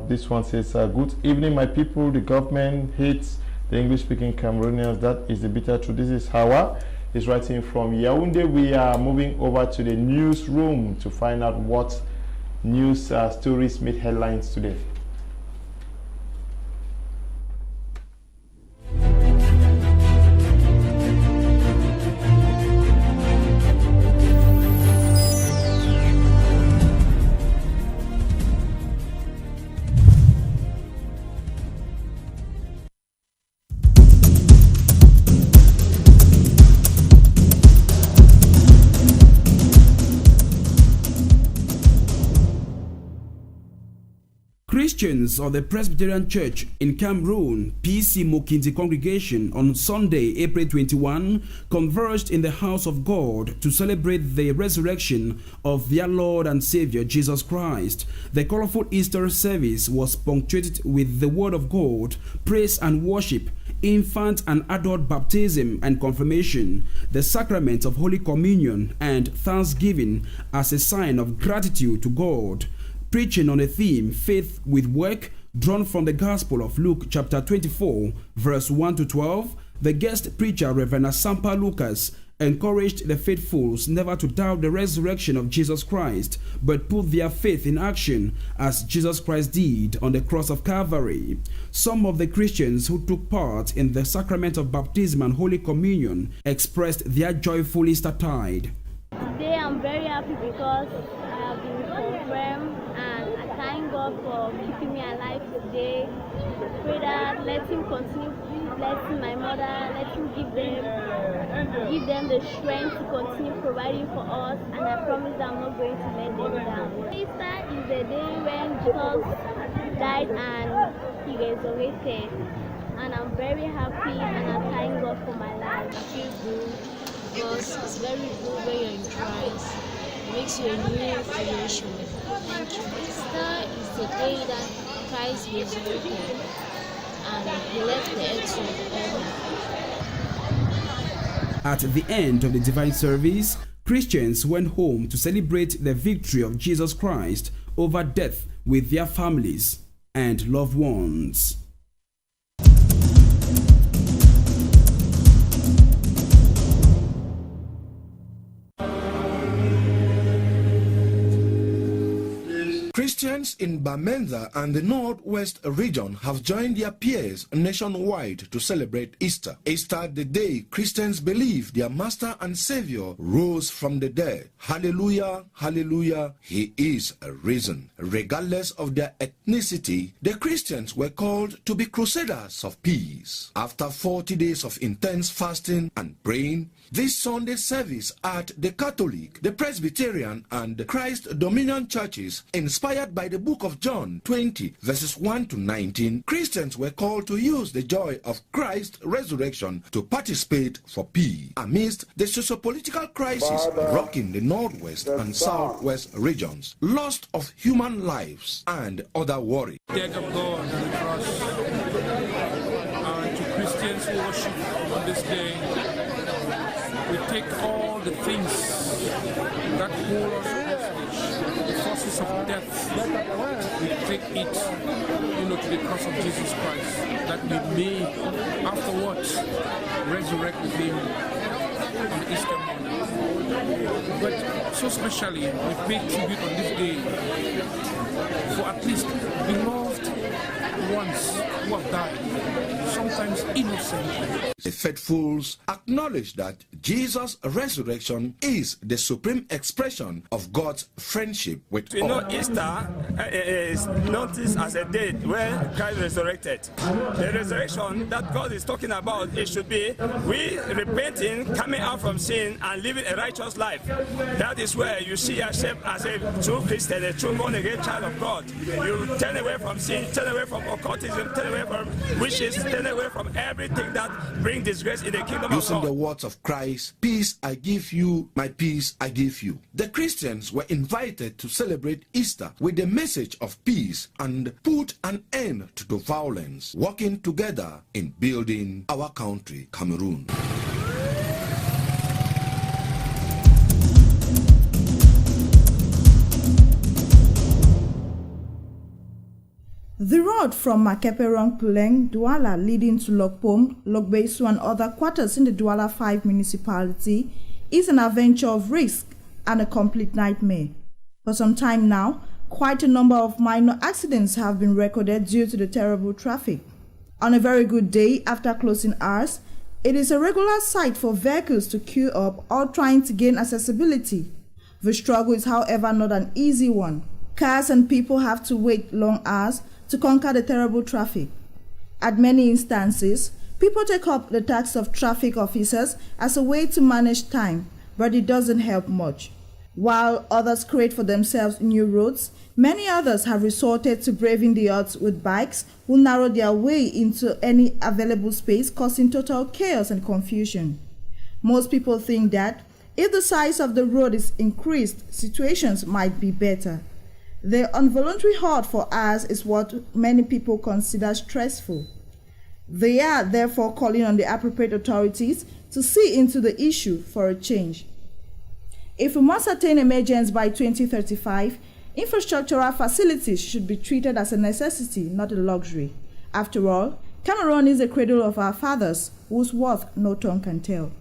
This one says, good evening, my people. The government hates the English-speaking Cameroonians. That is the bitter truth. This is Hawa. Is writing from Yaoundé. We are moving over to the newsroom to find out what news stories made headlines today. Christians of the Presbyterian Church in Cameroon, PC Mokinzi congregation, on Sunday, April 21, converged in the house of God to celebrate the resurrection of their Lord and Savior Jesus Christ. The colorful Easter service was punctuated with the Word of God, praise and worship, infant and adult baptism and confirmation, the sacrament of Holy Communion, and thanksgiving as a sign of gratitude to God. Preaching on the theme Faith with Work, drawn from the Gospel of Luke chapter 24, verse 1 to 12, the guest preacher, Reverend Asampa Lucas, encouraged the faithfuls never to doubt the resurrection of Jesus Christ, but put their faith in action as Jesus Christ did on the cross of Calvary. Some of the Christians who took part in the sacrament of baptism and Holy Communion expressed their joyful Easter tide. Today I'm very happy because I have been confirmed, and I thank God for keeping me alive today. Pray that let Him continue blessing my mother, let Him give them the strength to continue providing for us, and I promise that I'm not going to let them down. Easter is the day when Jesus died and He resurrected, and I'm very happy and I thank God for my life. I feel good because it's very good when you're in Christ. It makes you a new creation. Thank you. Easter is the day that Christ resurrected and He left the earth to heaven. At the end of the divine service, Christians went home to celebrate the victory of Jesus Christ over death with their families and loved ones. Christians in Bamenda and the Northwest region have joined their peers nationwide to celebrate Easter. Easter, the day Christians believe their Master and Savior rose from the dead. Hallelujah, hallelujah, He is risen. Regardless of their ethnicity, the Christians were called to be crusaders of peace. After 40 days of intense fasting and praying, this Sunday service at the Catholic, the Presbyterian, and the Christ Dominion churches, inspired by the book of John 20, verses 1 to 19, Christians were called to use the joy of Christ's resurrection to participate for peace amidst the socio-political crisis rocking the Northwest and Southwest regions, loss of human lives, and other worry. Death of God on the cross, and to Christians who worship on this day, we take all the things that hold us hostage, the forces of death, we take it, to the cross of Jesus Christ, that we may afterwards resurrect with Him on the Easter morning. But so specially, we pay tribute on this day for at least beloved ones who have died, sometimes innocently. The faithfuls acknowledge that Jesus' resurrection is the supreme expression of God's friendship with all. Easter is noticed as a date where Christ resurrected. The resurrection that God is talking about, it should be we repenting, coming out from sin, and living a righteous life. That is where you see yourself as a true Christian, a true born-again child of God. You turn away from sin, turn away from occultism, turn away from wishes, turn away from everything that brings disgrace in the kingdom of God. Using the words of Christ, peace I give you, my peace I give you. The Christians were invited to celebrate Easter with the message of peace and put an end to the violence, working together in building our country, Cameroon. The road from Makeperong Puleng, Douala, leading to Lokpom, Lokbesu and other quarters in the Douala 5 municipality is an adventure of risk and a complete nightmare. For some time now, quite a number of minor accidents have been recorded due to the terrible traffic. On a very good day after closing hours, it is a regular sight for vehicles to queue up or trying to gain accessibility. The struggle is, however, not an easy one. Cars and people have to wait long hours to conquer the terrible traffic. At many instances, people take up the task of traffic officers as a way to manage time, but it doesn't help much. While others create for themselves new roads, many others have resorted to braving the odds with bikes who narrow their way into any available space, causing total chaos and confusion. Most people think that if the size of the road is increased, situations might be better. The involuntary halt for hours is what many people consider stressful. They are therefore calling on the appropriate authorities to see into the issue for a change. If we must attain emergence by 2035, infrastructural facilities should be treated as a necessity, not a luxury. After all, Cameroon is the cradle of our fathers, whose worth no tongue can tell.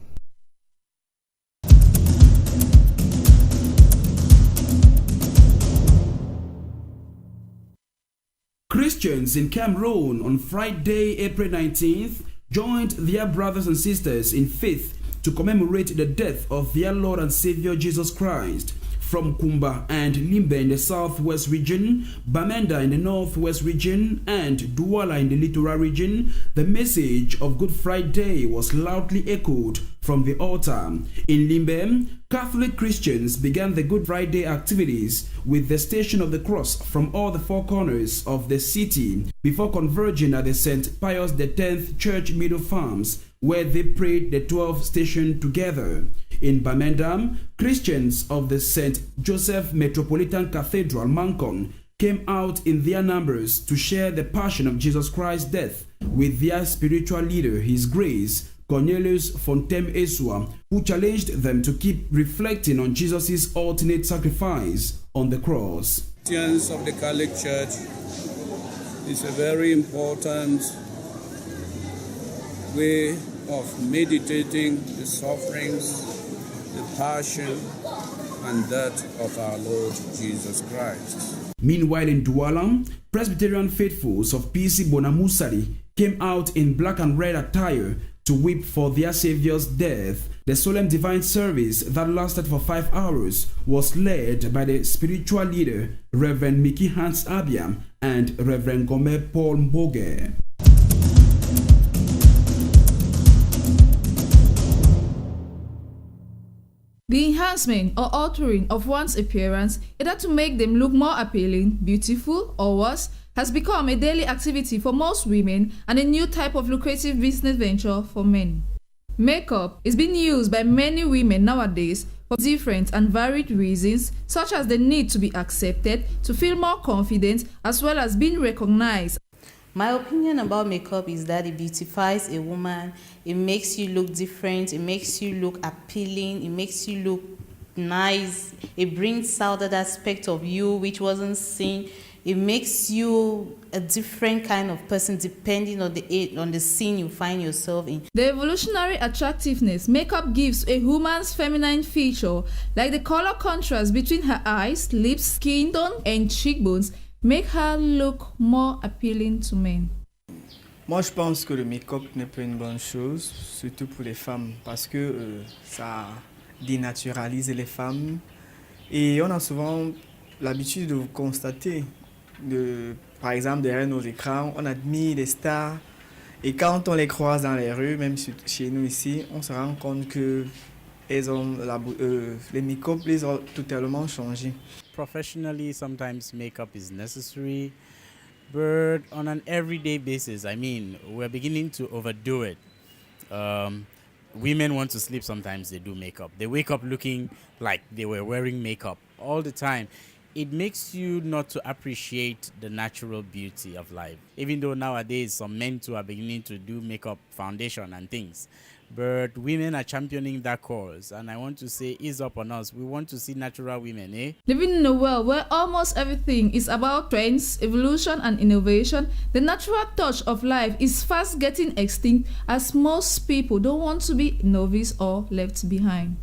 Christians in Cameroon on Friday, April 19th, joined their brothers and sisters in faith to commemorate the death of their Lord and Savior Jesus Christ. From Kumba and Limbe in the southwest region, Bamenda in the northwest region, and Douala in the littoral region, the message of Good Friday was loudly echoed from the altar. In Limbe, Catholic Christians began the Good Friday activities with the Station of the Cross from all the four corners of the city before converging at the St. Pius X Church Meadow Farms, where they prayed the 12 station together. In Bamenda, Christians of the St. Joseph Metropolitan Cathedral, Mancon, came out in their numbers to share the passion of Jesus Christ's death with their spiritual leader, His Grace, Cornelius Fontem Esua, who challenged them to keep reflecting on Jesus' ultimate sacrifice on the cross. Christians of the Catholic Church is a very important way of meditating the sufferings, the passion, and death of our Lord Jesus Christ. Meanwhile, in Douala, Presbyterian faithfuls of PC Bonamusari came out in black and red attire to weep for their Savior's death. The solemn divine service that lasted for 5 hours was led by the spiritual leader, Reverend Mickey Hans Abiam and Reverend Gomer Paul Mboge. The enhancement or altering of one's appearance, either to make them look more appealing, beautiful, or worse, has become a daily activity for most women and a new type of lucrative business venture for men. Makeup is being used by many women nowadays for different and varied reasons, such as the need to be accepted, to feel more confident, as well as being recognized. My opinion about makeup is that it beautifies a woman, it makes you look different, it makes you look appealing, it makes you look nice, it brings out that aspect of you which wasn't seen, it makes you a different kind of person depending on the scene you find yourself in. The evolutionary attractiveness makeup gives a woman's feminine feature, like the color contrast between her eyes, lips, skin tone, and cheekbones, make her look more appealing to men. Moi, je pense que le make-up n'est pas une bonne chose, surtout pour les femmes, parce que ça dénaturalise les femmes. Et on a souvent l'habitude de constater, par exemple, derrière nos écrans, on admire les stars. Et quand on les croise dans les rues, même chez nous ici, on se rend compte que les make-up les ont totalement changé. Professionally, sometimes makeup is necessary, but on an everyday basis, I mean, we're beginning to overdo it. Women want to sleep, sometimes they do makeup. They wake up looking like they were wearing makeup all the time. It makes you not to appreciate the natural beauty of life. Even though nowadays some men too are beginning to do makeup, foundation and things. But women are championing that cause, and I want to say, ease up on us. We want to see natural women, eh? Living in a world where almost everything is about trends, evolution, and innovation, the natural touch of life is fast getting extinct, as most people don't want to be novice or left behind.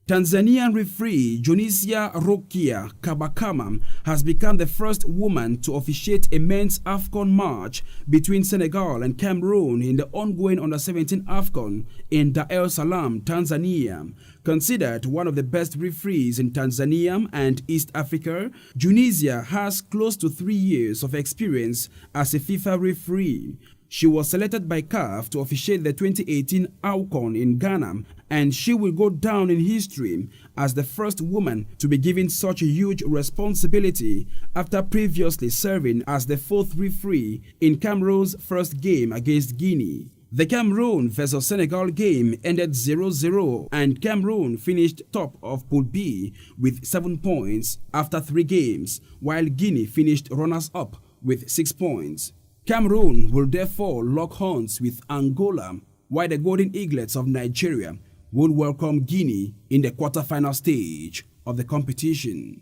Tanzanian referee Jonisia Rokia Kabakama has become the first woman to officiate a men's AFCON match between Senegal and Cameroon in the ongoing Under-17 AFCON in Dar es Salaam, Tanzania. Considered one of the best referees in Tanzania and East Africa, Jonisia has close to 3 years of experience as a FIFA referee. She was selected by CAF to officiate the 2018 AFCON in Ghana, and she will go down in history as the first woman to be given such a huge responsibility after previously serving as the 4th referee in Cameroon's first game against Guinea. The Cameroon vs Senegal game ended 0-0, and Cameroon finished top of Pool B with 7 points after 3 games, while Guinea finished runners-up with 6 points. Cameroon will therefore lock horns with Angola, while the Golden Eaglets of Nigeria will welcome Guinea in the quarter-final stage of the competition.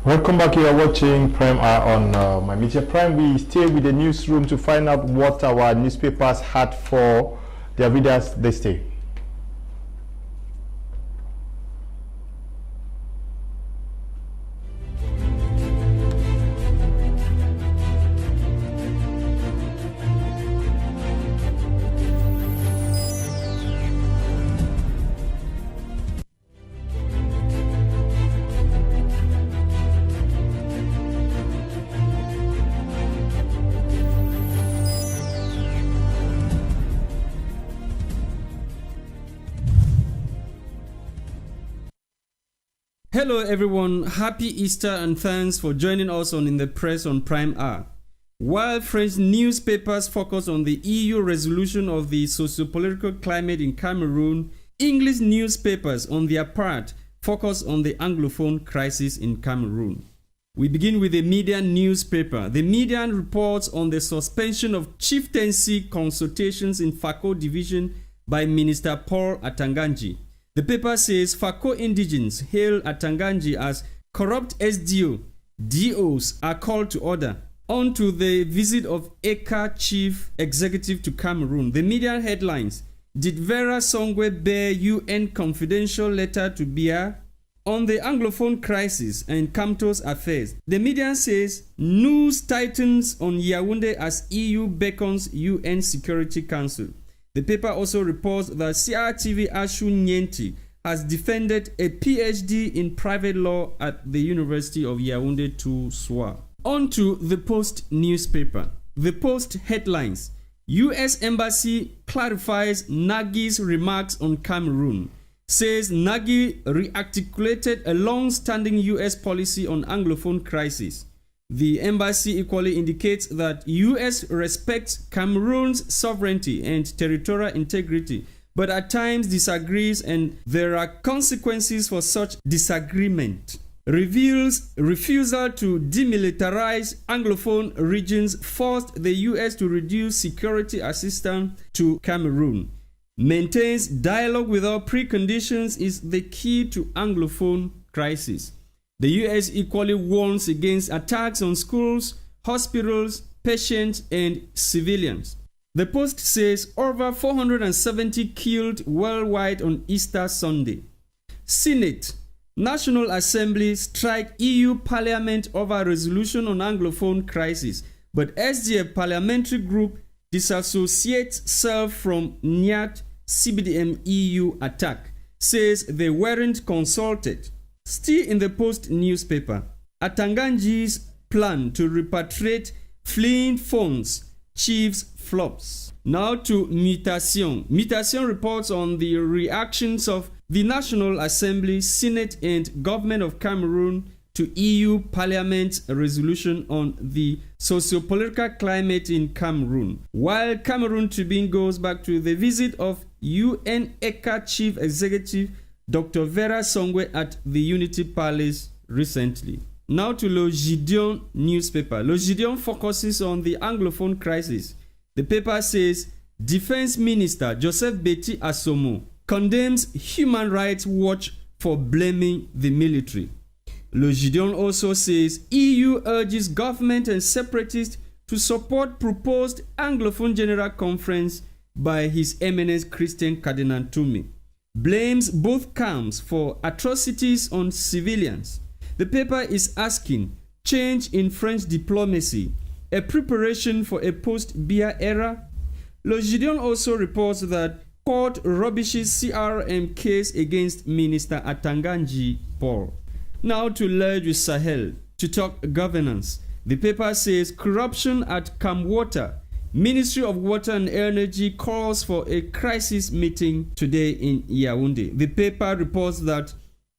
Welcome back. You are watching Prime Hour on My Media Prime. We stay with the newsroom to find out what our newspapers had for their readers this day. Hello everyone, happy Easter and thanks for joining us on In the Press on Prime Hour. While French newspapers focus on the EU resolution of the socio-political climate in Cameroon, English newspapers on their part focus on the Anglophone crisis in Cameroon. We begin with the Median newspaper. The Median reports on the suspension of chieftaincy consultations in Fako division by Minister Paul Atanganji. The paper says Fako indigents hail Atanganji as corrupt SDO. DOs are called to order. On to the visit of ECA chief executive to Cameroon. The Median headlines: Did Vera Songwe bear UN confidential letter to Biya? On the Anglophone crisis and Kamto's affairs, the Median says news tightens on Yaoundé as EU beckons UN Security Council. The paper also reports that CRTV Ashu Nyenti has defended a PhD in private law at the University of Yaoundé to SWA. On to the Post newspaper. The Post headlines: US Embassy clarifies Nagy's remarks on Cameroon. Says Nagy rearticulated a long-standing US policy on Anglophone crisis. The embassy equally indicates that US respects Cameroon's sovereignty and territorial integrity, but at times disagrees and there are consequences for such disagreement. Reveals refusal to demilitarize Anglophone regions forced the US to reduce security assistance to Cameroon. Maintains dialogue without preconditions is the key to Anglophone crisis. The US equally warns against attacks on schools, hospitals, patients, and civilians. The Post says over 470 killed worldwide on Easter Sunday. Senate, National Assembly strike EU Parliament over resolution on Anglophone crisis, but SDF parliamentary group disassociates self from NIAT CBDM EU attack, says they weren't consulted. Still in the Post newspaper, Atanganji's plan to repatriate fleeing funds, chiefs flops. Now to Mutation. Mutation reports on the reactions of the National Assembly, Senate and Government of Cameroon to EU Parliament's resolution on the socio-political climate in Cameroon. While Cameroon Tribune goes back to the visit of UN ECA Chief Executive Dr. Vera Songwe at the Unity Palace recently. Now to Le Gideon newspaper. Le Gideon focuses on the Anglophone crisis. The paper says Defense Minister Joseph Betty Asomo condemns Human Rights Watch for blaming the military. Le Gideon also says EU urges government and separatists to support proposed Anglophone General Conference by His Eminence Christian Cardinal Toumi. Blames both camps for atrocities on civilians. The paper is asking change in French diplomacy, a preparation for a post-Biya era. Le Gideon also reports that court rubbishes CRM case against Minister Atanganji Paul. Now to Le du Sahel to talk governance. The paper says corruption at Camwater. Ministry of Water and Energy calls for a crisis meeting today in Yaoundé. The paper reports that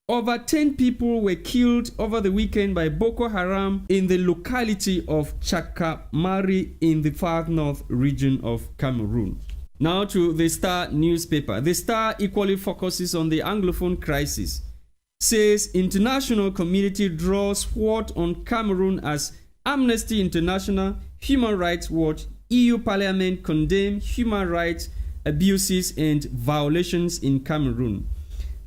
over 10 people were killed over the weekend by Boko Haram in the locality of Chakamari in the far north region of Cameroon. Now to the Star newspaper. The Star equally focuses on the Anglophone crisis. Says international community draws sword on Cameroon as Amnesty International, Human Rights Watch, EU Parliament condemn human rights abuses and violations in Cameroon.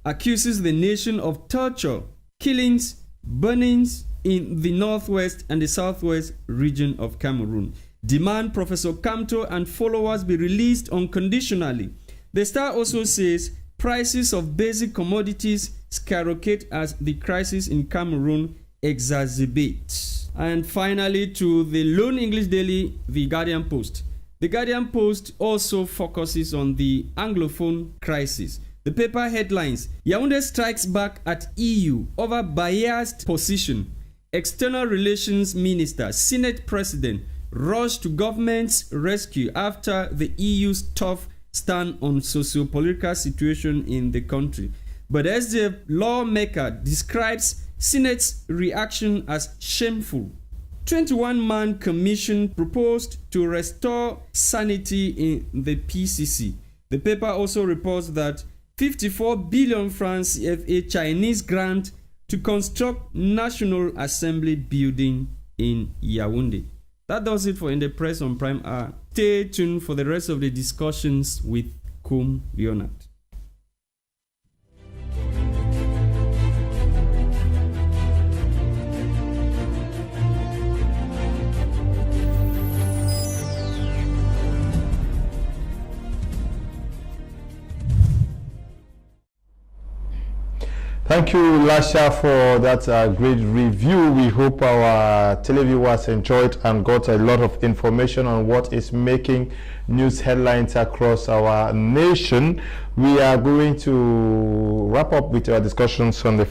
Accuses the nation of torture, killings, burnings in the northwest and the southwest region of Cameroon. Demand Professor Kamto and followers be released unconditionally. The Star also says prices of basic commodities skyrocket as the crisis in Cameroon exacerbates. And finally, to the lone English daily, The Guardian Post. The Guardian Post also focuses on the Anglophone crisis. The paper headlines: Yaoundé strikes back at EU over biased position. External Relations Minister, Senate President rush to government's rescue after the EU's tough stand on socio-political situation in the country. but SDF lawmaker describes Senate's reaction as shameful. 21-man commission proposed to restore sanity in the PCC. The paper also reports that 54 billion francs CFA Chinese grant to construct National Assembly building in Yaoundé. That does it for In the Press on Prime Hour. Stay tuned for the rest of the discussions with KUM LEONARD. Thank you, Lasha, for that great review. We hope our televiewers enjoyed and got a lot of information on what is making news headlines across our nation. We are going to wrap up with our discussions on the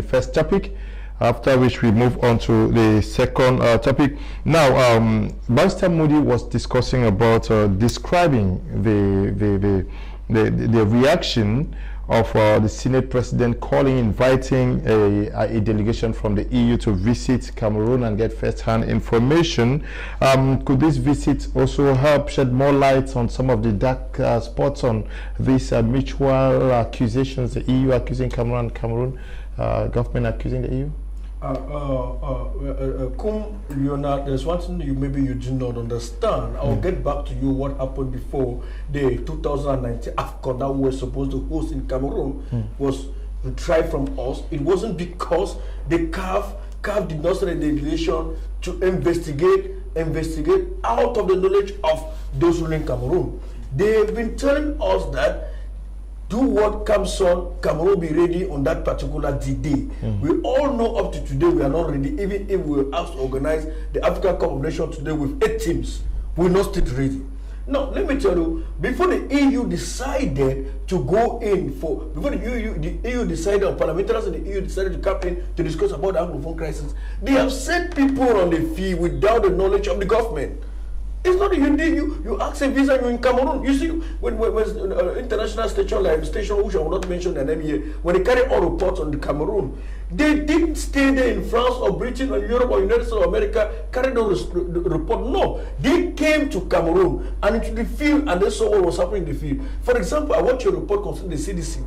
first topic, after which we move on to the second topic. Now, Barrister Moody was discussing about describing the reaction of the Senate President inviting a delegation from the EU to visit Cameroon and get first-hand information. Could this visit also help shed more light on some of the dark spots on these mutual accusations, the EU accusing Cameroon and Cameroon government accusing the EU? KUM LEONARD, there's one thing maybe you do not understand. I'll get back to you what happened before the 2019 AFCON that we were supposed to host in Cameroon was retrieved from us. It wasn't because the CAF did not send a delegation to investigate out of the knowledge of those ruling Cameroon. They've been telling us that do what comes on, Cameroon will be ready on that particular day. We all know up to today we are not ready, even if we were asked to organize the African Cup of Nations today with 8 teams. We're not still ready. Now, let me tell you, before the EU decided to go in before the EU decided, or parliamentarians in the EU decided to come in to discuss about the Anglophone crisis, they have sent people on the field without the knowledge of the government. It's not you ask a visa, you're in Cameroon. You see, when international station which I will not mention their name here, when they carry all reports on the Cameroon, they didn't stay there in France or Britain or Europe or United States of America, carried on the report. No, they came to Cameroon and into the field and they saw what was happening in the field. For example, I want your report concerning the CDC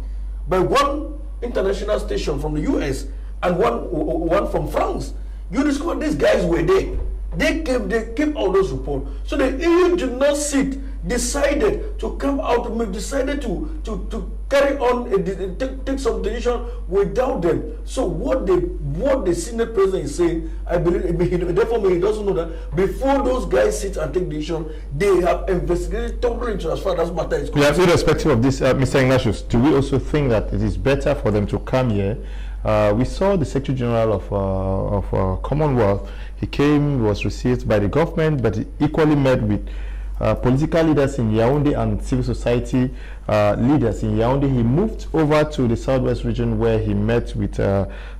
by one international station from the US and one from France. You discover these guys were there. They came all those reports. So the EU did not decided to come out, decided to carry on, take some decision without them. So what the Senate President is saying, I believe, therefore he doesn't know that before those guys sit and take decision, they have investigated totally as far as matter is concerned. Yeah, irrespective of this, Mr. Ignatius, do we also think that it is better for them to come here? We saw the Secretary General of Commonwealth. He came, was received by the government, but he equally met with political leaders in Yaoundé and civil society leaders in Yaoundé. He moved over to the southwest region where he met with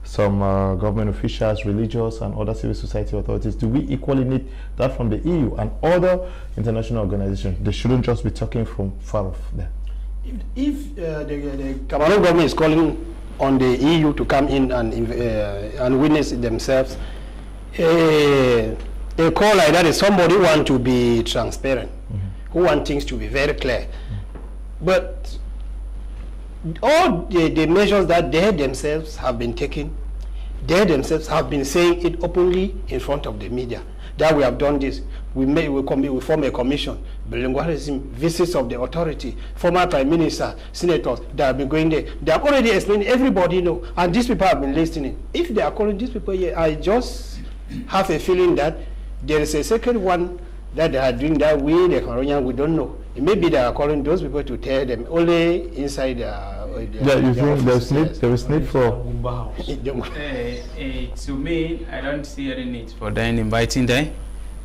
some government officials, religious and other civil society authorities. Do we equally need that from the EU and other international organizations? They shouldn't just be talking from far off there. If the Cameroon government is calling on the EU to come in and witness it themselves, a call like that is somebody who wants to be transparent, who wants things to be very clear. But all the measures that they themselves have been taking, they themselves have been saying it openly in front of the media, that we have done this. We form a commission, bilingualism, visits of the authority, former prime minister, senators that have been going there. They have already explained, everybody know, and these people have been listening. If they are calling these people here, I just have a feeling that there is a second one that they are doing that we, the Cameroonian, we don't know. Maybe they are calling those people to tell them only inside yeah, you think there is need for to me, I don't see any need for them inviting them,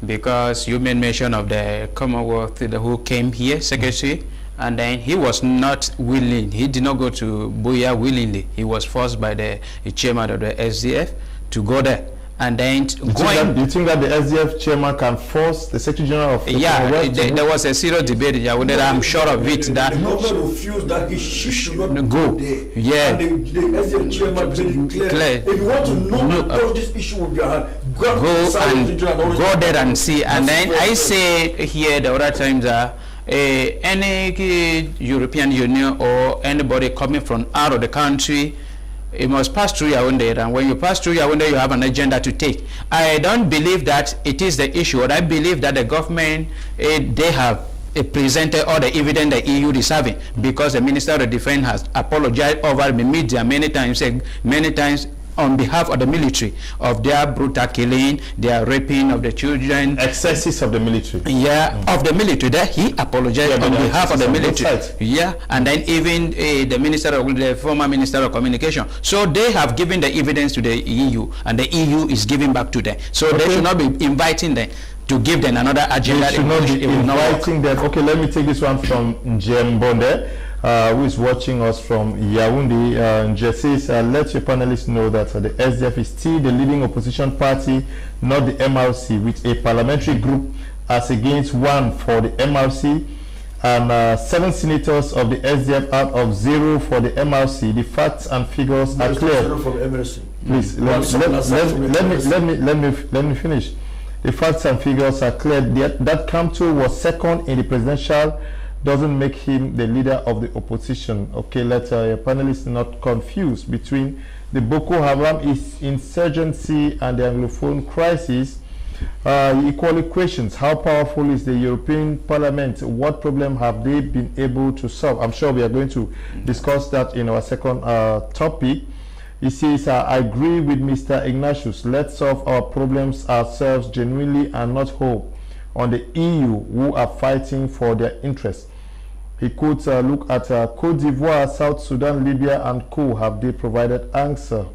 because you made mention of the Commonwealth who came here, Secretary, and then he was not willing. He did not go to Buea willingly. He was forced by the chairman of the SDF to go there. and then you think that the SDF chairman can force the Secretary General of there was a serious debate in Yaoundé that I'm sure of it, that the government refused that he should not go there. Yeah, and the SDF chairman made it clear. If you want to know this issue will be go there and see. And then I say here the other times that any European Union or anybody coming from out of the country, it must pass through Yaoundé, and when you pass through Yaoundé, you have an agenda to take. I don't believe that it is the issue, and I believe that the government, they have presented all the evidence the EU is having, because the Minister of Defense has apologized over the media many times on behalf of the military, of their brutal killing, their raping of the children. Excesses of the military. Yeah, of the military. That he apologized on behalf of the military. Yeah, and then even the former Minister of Communication. So they have given the evidence to the EU, and the EU is giving back to them. So they should not be inviting them to give them another agenda. They should not be inviting them. Okay, let me take this one from Njem Bonde, who is watching us from Yaoundé. Nje says, let your panelists know that the SDF is still the leading opposition party, not the MRC, with a parliamentary group as against one for the MRC and 7 senators of the SDF out of 0 for the MRC. The facts and figures are clear. Please, let me finish. The facts and figures are clear. That Kamto was second in the presidential doesn't make him the leader of the opposition. Okay, let your panelists not confuse between the Boko Haram insurgency and the Anglophone crisis. Equally questions, how powerful is the European Parliament? What problem have they been able to solve? I'm sure we are going to discuss that in our second topic. He says, I agree with Mr. Ignatius. Let's solve our problems ourselves genuinely and not hope on the EU, who are fighting for their interests. He could look at Cote d'Ivoire, South Sudan, Libya, and co. Have they provided answer?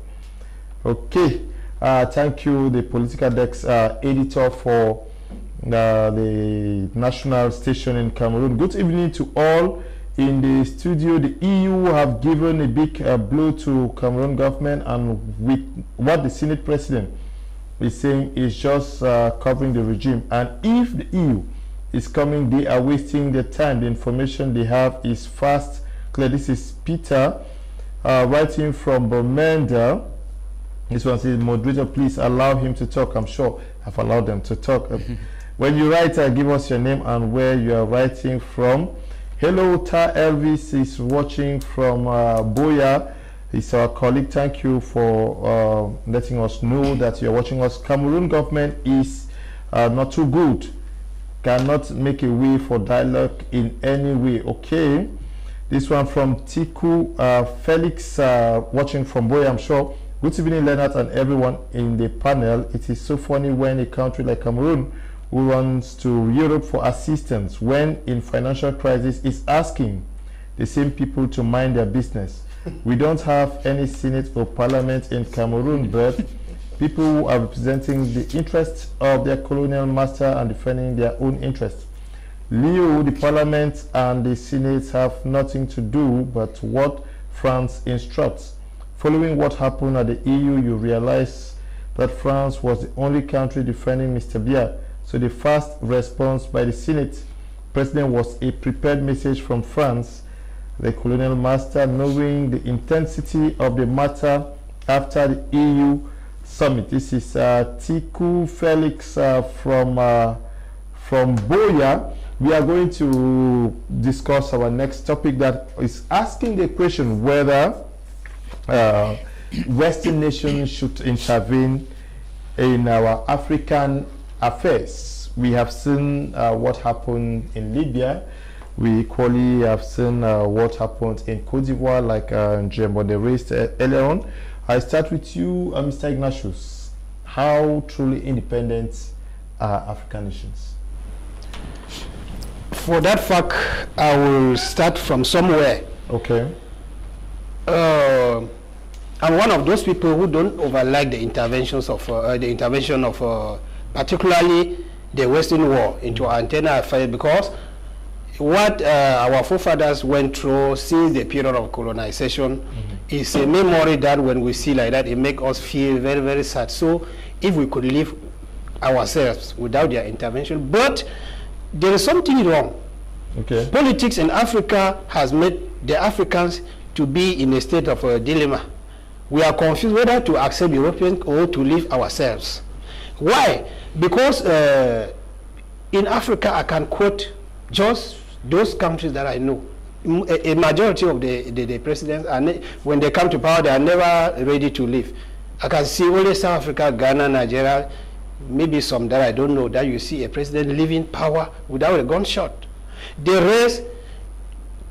Okay. Thank you, the Political Desk editor for the national station in Cameroon. Good evening to all in the studio. The EU have given a big blow to Cameroon government, and with what the Senate President is saying is just covering the regime. And if the EU is coming, they are wasting their time. The information they have is fast, clear. This is Peter writing from Bomenda. This one says, moderator, please allow him to talk. I'm sure I've allowed them to talk. When you write, give us your name and where you are writing from. Hello, Ta Elvis is watching from Boya. He's our colleague. Thank you for letting us know that you're watching us. Cameroon government is not too good. Cannot make a way for dialogue in any way. Okay. This one from Tiku Felix watching from Boya, I'm sure. Good evening, Leonard, and everyone in the panel. It is so funny when a country like Cameroon, who runs to Europe for assistance, when in financial crisis, is asking the same people to mind their business. We don't have any Senate or Parliament in Cameroon, but people who are representing the interests of their colonial master and defending their own interests. Leo, the Parliament and the Senate have nothing to do but what France instructs. Following what happened at the EU, you realize that France was the only country defending Mr. Biya. So the fast response by the Senate President was a prepared message from France, the colonial master, knowing the intensity of the matter after the EU summit. This is Tiku Felix from Boya. We are going to discuss our next topic that is asking the question whether Western nations should intervene in our African affairs. We have seen what happened in Libya. We equally have seen what happened in Cote d'Ivoire, like Njembo raised earlier on. I start with you, Mr. Ignatius. How truly independent are African nations? For that fact, I will start from somewhere. Okay. I'm one of those people who don't overlike the intervention of particularly the Western war into our internal affairs, because what our forefathers went through since the period of colonization is a memory that when we see like that, it makes us feel very, very sad. So if we could live ourselves without their intervention. But there is something wrong. Okay. Politics in Africa has made the Africans to be in a state of a dilemma. We are confused whether to accept Europeans or to live ourselves. Why? Because in Africa, I can quote just those countries that I know. A majority of the presidents, when they come to power, they are never ready to leave. I can see only South Africa, Ghana, Nigeria, maybe some that I don't know, that you see a president leaving power without a gunshot. The rest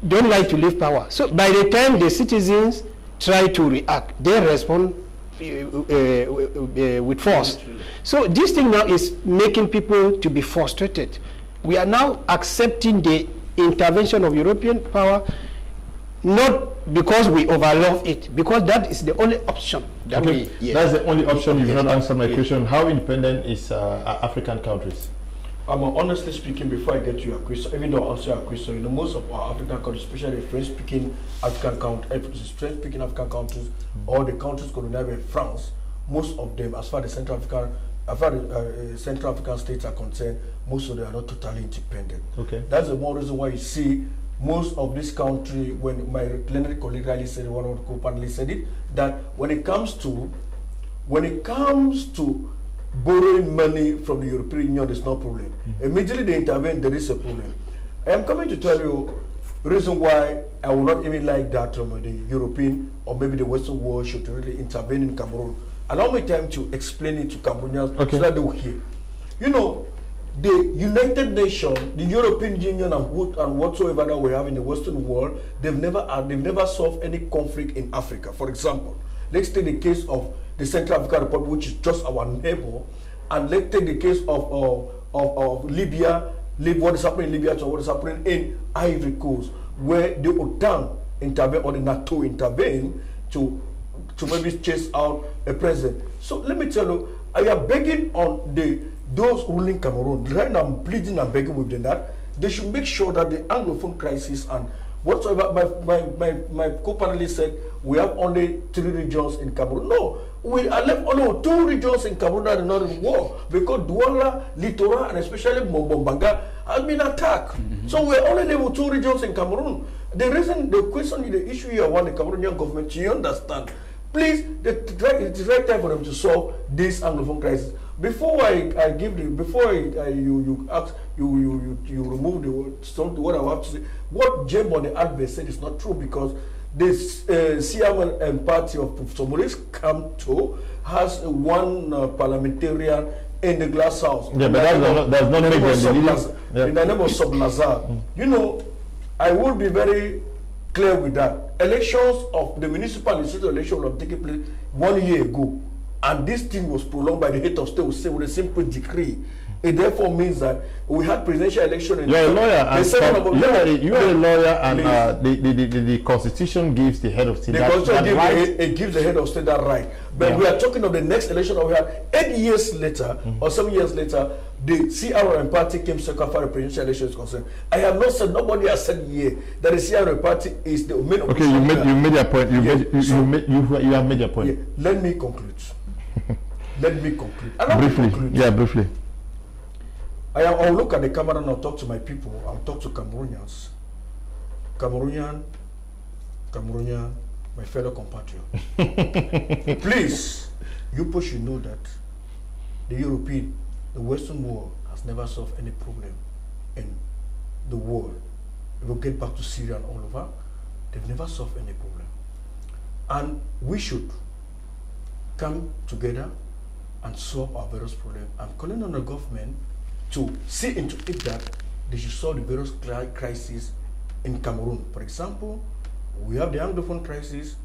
don't like to leave power. So by the time the citizens try to react, they respond with force. So this thing now is making people to be frustrated. We are now accepting the intervention of European power, not because we overlove it, because that is the only option that okay. That's the only option. You've not answered my question. How independent is African countries? Honestly speaking, before I get to your question, even though I'll answer your question, you know, most of our African countries, especially French-speaking African countries, or the countries colonized by France, most of them, as far as Central African states are concerned, most of them are not totally independent. Okay. That's the more reason why you see most of this country, when my plenary colleague Riley said, one of the co-panelists said it, that when it comes to borrowing money from the European Union, there's no problem. Immediately they intervene, there is a problem. I am coming to tell you the reason why I would not even like that the European or maybe the Western world should really intervene in Cameroon. Allow me time to explain it to Cameroonians so that they will hear. You know, the United Nations, the European Union, and whatsoever that we have in the Western world, they've never solved any conflict in Africa. For example, let's take the case of the Central African Republic, which is just our neighbor, and let's take the case of Libya, what is happening in Libya to what is happening in Ivory Coast, where the OTAN intervene or the NATO intervene to maybe chase out a president. So let me tell you, I am begging on those ruling Cameroon. Right now I'm pleading and begging with them that they should make sure that the Anglophone crisis and whatsoever my co-panelist said, we have only 3 regions in Cameroon. No, we are left only 2 regions in Cameroon that are not in war, because Douala, Littoral, and especially Mombanga has been attacked. So we are only left with 2 regions in Cameroon. The question, the issue here, I want the Cameroonian government to understand. Please, it is right time for them to solve this Anglophone crisis. Before you remove the word, what I have to say, what James on the advert said is not true, because this CM and party of Somalis come to has one parliamentarian in the glass house. Yeah, but that's not make them in the name of Sub-Lazar. You know, I will be very clear with that. Elections of the municipal and state election will have taken place 1 year ago, and this thing was prolonged by the head of state with a simple decree. It therefore means that we had presidential election. In you're a lawyer, and you are a lawyer, and the Constitution gives the head of state that right. It gives the head of state that right. But we are talking of the next election that we had 8 years later or 7 years later. The CRM party came second for the presidential election is concerned. I have not said, nobody has said here that the CRM party is the main. Okay, you made your point. You have made your point. Yeah. Let me conclude. Let me conclude. Briefly. Yeah, briefly. I'll look at the camera and I'll talk to my people. I'll talk to Cameroonians. Cameroonian, my fellow compatriot. Please, you should know that the Western world has never solved any problem in the world. If we get back to Syria and all over, they've never solved any problem. And we should come together and solve our various problems. I'm calling on the government to see into it that they should solve the various crises in Cameroon. For example, we have the Anglophone crisis,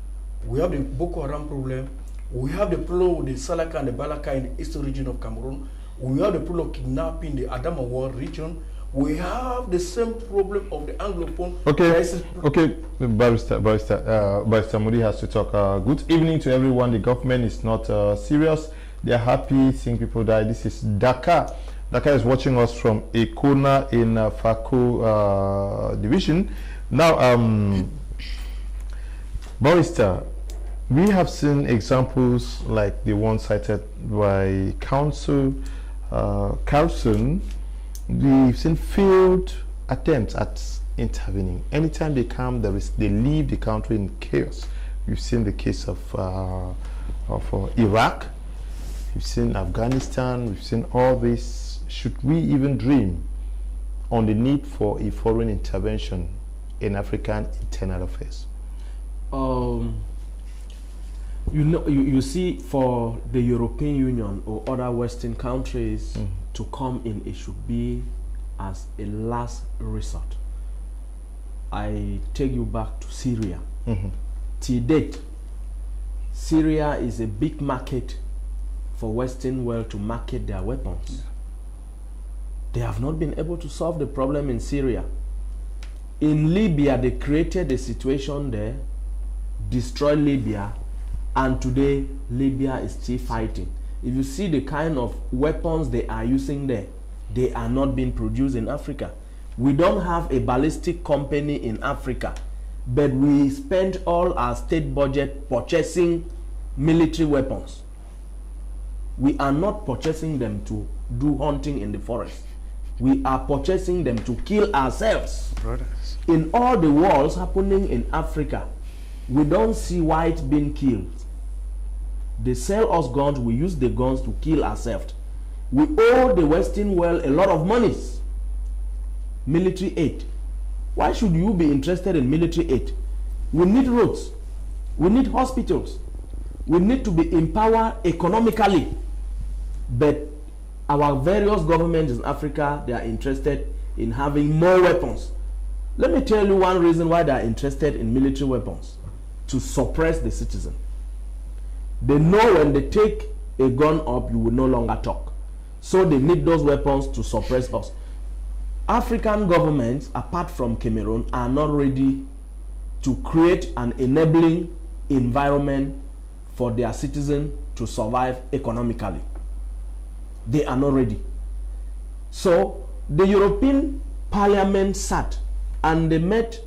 we have the Boko Haram problem, we have the problem with the Salaka and the Balaka in the eastern region of Cameroon, we have the problem of kidnapping in the Adamawa region, we have the same problem of the Anglophone crisis. Okay, Barrister Moody has to talk. Good evening to everyone. The government is not serious. They are happy seeing people die. This is Dakar. Dakar is watching us from Ekona in Fako division. Now, Barrister, We have seen examples like the one cited by Council Carlson. We've seen failed attempts at intervening. Anytime they come, they leave the country in chaos. We've seen the case of Iraq. We've seen Afghanistan. We've seen all this. Should we even dream on the need for a foreign intervention in African internal affairs? You see, for the European Union or other Western countries to come in, it should be as a last resort. I take you back to Syria. To date, Syria is a big market for Western world to market their weapons. They have not been able to solve the problem in Syria. In Libya, they created a situation there, destroyed Libya, and today Libya is still fighting. If you see the kind of weapons they are using there, they are not being produced in Africa. We don't have a ballistic company in Africa, but we spend all our state budget purchasing military weapons. We are not purchasing them to do hunting in the forest. We are purchasing them to kill ourselves. Brothers. In all the wars happening in Africa, we don't see whites being killed. They sell us guns, we use the guns to kill ourselves. We owe the Western world a lot of monies. Military aid. Why should you be interested in military aid? We need roads. We need hospitals. We need to be empowered economically. But our various governments in Africa, they are interested in having more weapons. Let me tell you one reason why they are interested in military weapons: to suppress the citizen. They know when they take a gun up, you will no longer talk. So they need those weapons to suppress us. African governments, apart from Cameroon, are not ready to create an enabling environment for their citizens to survive economically. They are not ready. So the European Parliament sat and they made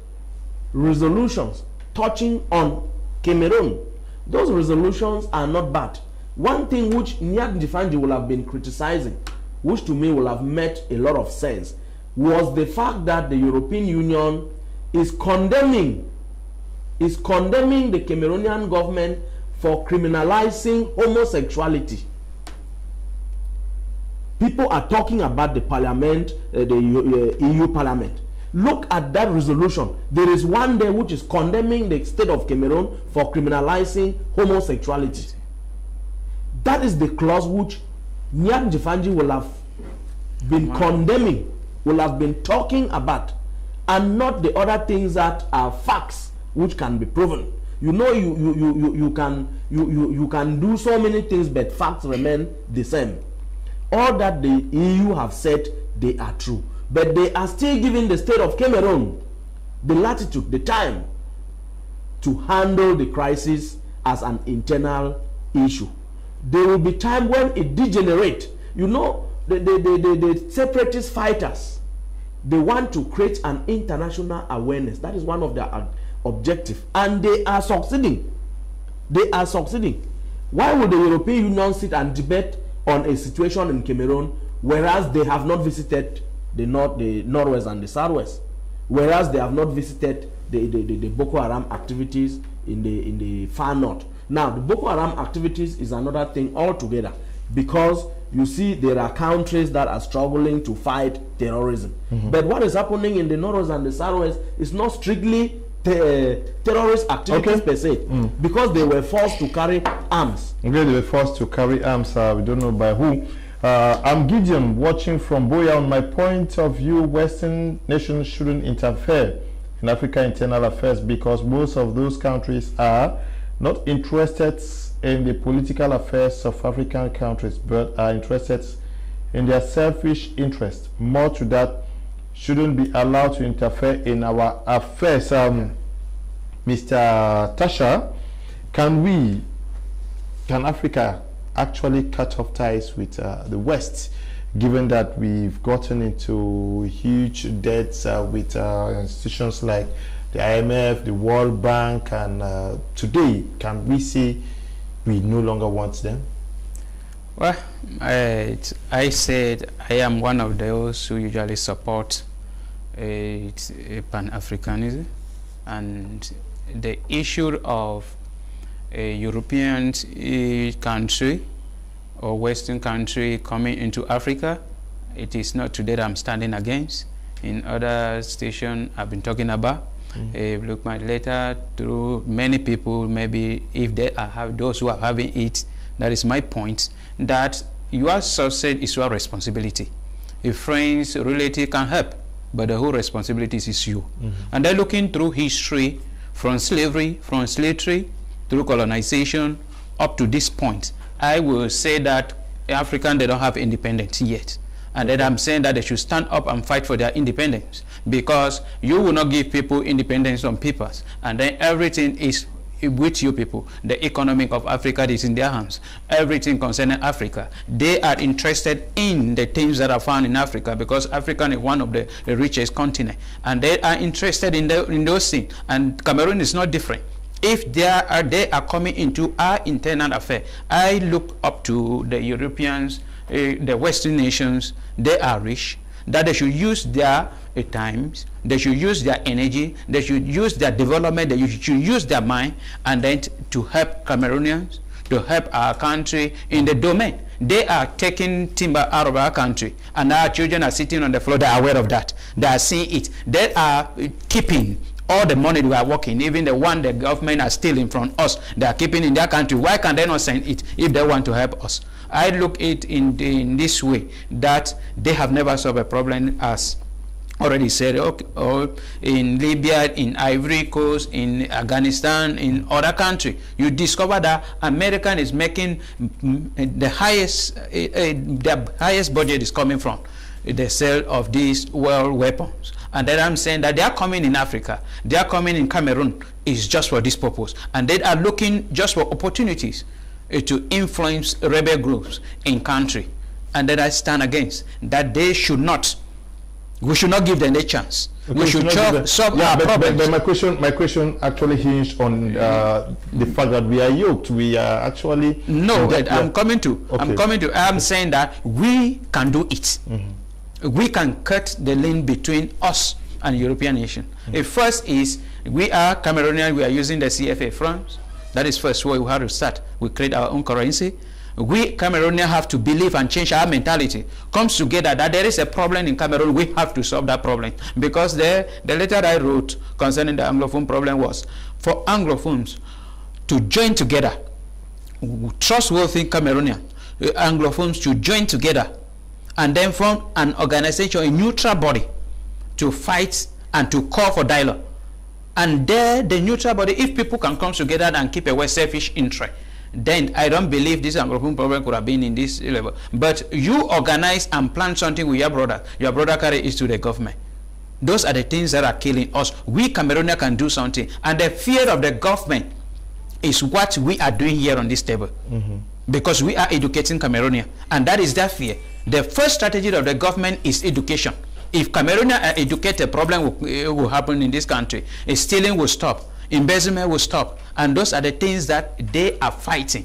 resolutions touching on Cameroon. Those resolutions are not bad. One thing which Nyat Jifanji will have been criticizing, which to me will have made a lot of sense, was the fact that the European Union is condemning the Cameroonian government for criminalizing homosexuality. People are talking about the parliament, the EU parliament. Look at that resolution. There is one there which is condemning the state of Cameroon for criminalizing homosexuality. That is the clause which Nyat Jifanji will have been condemning, will have been talking about, and not the other things that are facts which can be proven. You know, you can do so many things, but facts remain the same. All that the EU have said, they are true, but they are still giving the state of Cameroon the latitude, the time to handle the crisis as an internal issue. There will be time when it degenerates. You know, the separatist fighters, they want to create an international awareness. That is one of their objectives, and they are succeeding. They are succeeding. Why would the European Union sit and debate on a situation in Cameroon, whereas they have not visited the northwest and the southwest, whereas they have not visited the Boko Haram activities in the far north? Now, the Boko Haram activities is another thing altogether, because you see there are countries that are struggling to fight terrorism. But what is happening in the northwest and the southwest is not strictly terrorist activities per se, because they were forced to carry arms. Okay, they were forced to carry arms. We don't know by who. I'm Gideon, watching from Boya. On my point of view, Western nations shouldn't interfere in African internal affairs, because most of those countries are not interested in the political affairs of African countries, but are interested in their selfish interest. More to that, shouldn't be allowed to interfere in our affairs. Mr. Tasha, can Africa actually cut off ties with the West, given that we've gotten into huge debts with institutions like the IMF, the World Bank, and today, can we say we no longer want them? Well, I said I am one of those who usually support Pan-Africanism, and the issue of a European country or Western country coming into Africa, it is not today that I'm standing against. In other stations I've been talking about, look my letter through many people, maybe if they have those who are having it, that is my point, that your success is your responsibility. If friends, relatives can help, but the whole responsibility is you. And they're looking through history, from slavery, through colonization, up to this point. I will say that Africans, they don't have independence yet. And then I'm saying that they should stand up and fight for their independence, because you will not give people independence on papers, and then everything is with you people. The economic of Africa is in their hands. Everything concerning Africa, they are interested in the things that are found in Africa, because Africa is one of the richest continents, and they are interested in those things. And Cameroon is not different. If they are coming into our internal affair, I look up to the Europeans, the Western nations. They are rich, that they should use their times, they should use their energy, they should use their development, they should use their mind, and then to help Cameroonians, to help our country in the domain. They are taking timber out of our country, and our children are sitting on the floor. They are aware of that. They are seeing it. They are keeping all the money we are working, even the one the government are stealing from us, they are keeping in their country. Why can they not send it if they want to help us? I look it in this way, that they have never solved a problem, as already said, in Libya, in Ivory Coast, in Afghanistan, in other countries. You discover that American is making the highest budget is coming from the sale of these world weapons. And then I'm saying that they are coming in Africa, they are coming in Cameroon, is just for this purpose. And they are looking just for opportunities to influence rebel groups in country. And then I stand against that. They should not, we should not give them a chance. Okay, we should solve our problems. But my question actually hinged on the fact that we are yoked. We are actually I'm coming to. I'm saying that we can do it. We can cut the link between us and European nation. First is, we are Cameroonians, we are using the CFA francs. That is first where we have to start. We create our own currency. We Cameroonians have to believe and change our mentality. Comes together that there is a problem in Cameroon, we have to solve that problem. Because the letter I wrote concerning the Anglophone problem was for Anglophones to join together, trustworthy Cameroonians, Anglophones to join together, and then form an organization, a neutral body, to fight and to call for dialogue. And there, the neutral body, if people can come together and keep away selfish interest, then I don't believe this Anglophone problem could have been in this level. But you organize and plan something with your brother carry it to the government. Those are the things that are killing us. We Cameroonians can do something. And the fear of the government is what we are doing here on this table. Because we are educating Cameroonians. And that is their fear. The first strategy of the government is education. If Cameroonians are educated, problem will happen in this country. Stealing will stop. Embezzlement will stop. And those are the things that they are fighting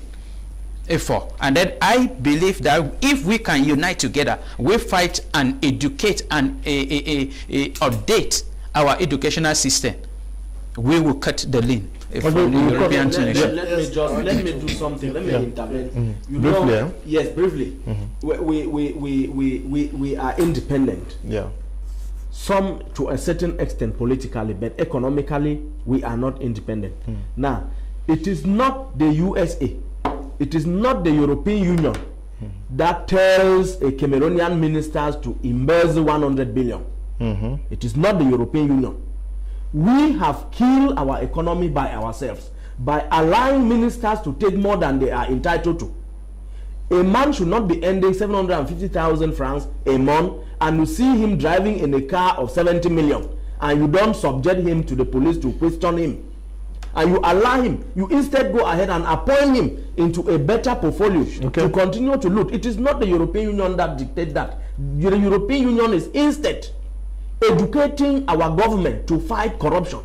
for. And then I believe that if we can unite together, we fight and educate and update our educational system, we will cut the link. Let me do something. Let me intervene. Briefly, yes, briefly. We are independent. Yeah. Some to a certain extent politically, but economically we are not independent. Now, it is not the USA, it is not the European Union that tells a Cameroonian ministers to embezzle 100 billion. It is not the European Union. We have killed our economy by ourselves by allowing ministers to take more than they are entitled to. A man should not be earning 750,000 francs a month, and you see him driving in a car of 70 million, and you don't subject him to the police to question him, and you allow him. You instead go ahead and appoint him into a better portfolio to continue to loot. It is not the European Union that dictates that. The European Union is instead educating our government to fight corruption.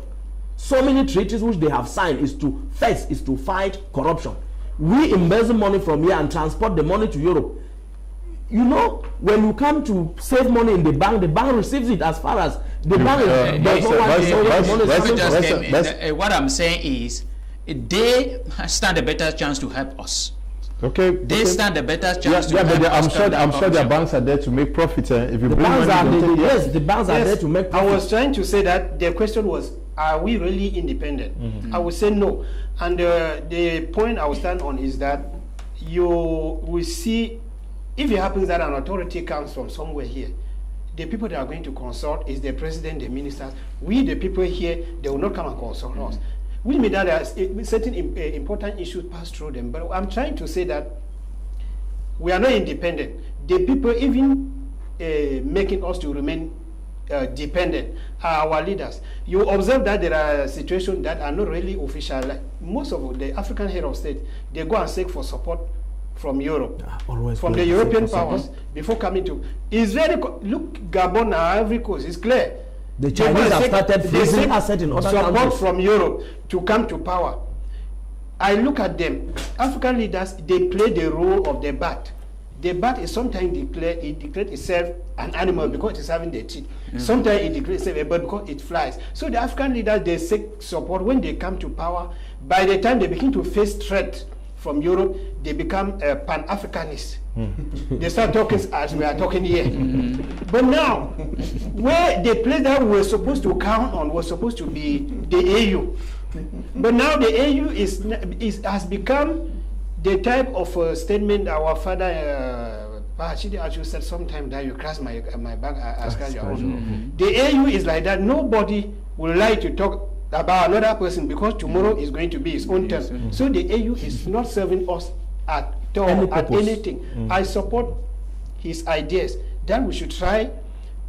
So many treaties which they have signed is to fight corruption. We embezzle money from here and transport the money to Europe. You know, when you come to save money in the bank receives it as far as the bank what I'm saying is, they stand a better chance to help us. Okay. They stand a better chance to help us. I'm sure their banks are there to make profit. If you bring money, the banks are there to make profit. I was trying to say that the question was, are we really independent? I would say no. And the point I will stand on is that you will see, if it happens that an authority comes from somewhere here, the people that are going to consult is the president, the ministers. We, the people here, they will not come and consult us. We mean that there are certain important issues pass through them. But I'm trying to say that we are not independent. The people even making us to remain dependent are our leaders. You observe that there are situations that are not really official. Like most of the African head of state, they go and seek for support from Europe, from the European powers before coming to. It's very look, Gabon and Ivory Coast. It's clear. The Chinese have started freezing assets in other support countries from Europe to come to power. I look at them. African leaders, they play the role of the bat. The bat is sometimes declared itself an animal because it is having the teeth. Sometimes it declares itself a bird because it flies. So the African leaders, they seek support when they come to power. By the time they begin to face threat from Europe, they become Pan-Africanists. They start talking as we are talking here. But now, where the place that we're supposed to count on was supposed to be the AU. But now the AU has become the type of statement our father, as you said sometime that you cross my back as your own. The AU is like that. Nobody will like to talk about another person because tomorrow is going to be his own turn. So the AU is not serving us at all, at anything. I support his ideas that we should try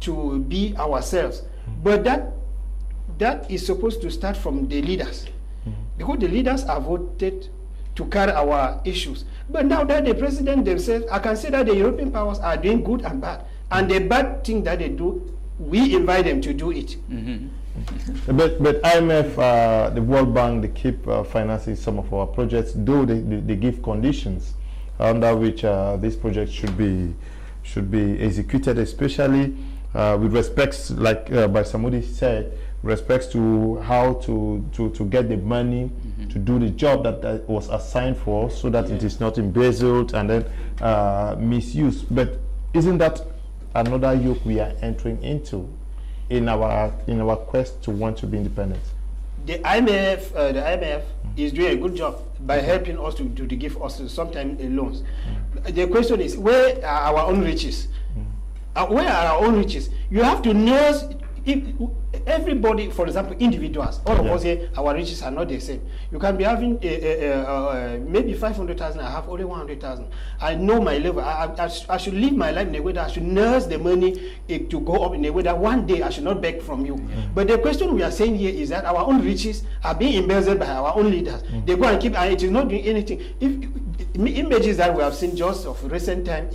to be ourselves. But that is supposed to start from the leaders. Because the leaders are voted to carry our issues. But now that the president themselves, I can say that the European powers are doing good and bad. And the bad thing that they do, we invite them to do it. But IMF, the World Bank, they keep financing some of our projects, though they give conditions under which these projects should be executed, especially with respects, like by somebody said, respects to how to get the money to do the job that was assigned for, so that it is not embezzled and then misused. But isn't that another yoke we are entering into in our quest to want to be independent? The IMF is doing a good job by helping us to give us sometimes loans. The question is, where are our own riches? Where are our own riches? You have to nurse. If everybody, for example, individuals, all of us here, our riches are not the same. You can be having maybe 500,000, I have only 100,000. I know my level. I should live my life in a way that I should nurse the money to go up in a way that one day I should not beg from you. But the question we are saying here is that our own riches are being embezzled by our own leaders. They go and keep, and it is not doing anything. If images that we have seen just of recent time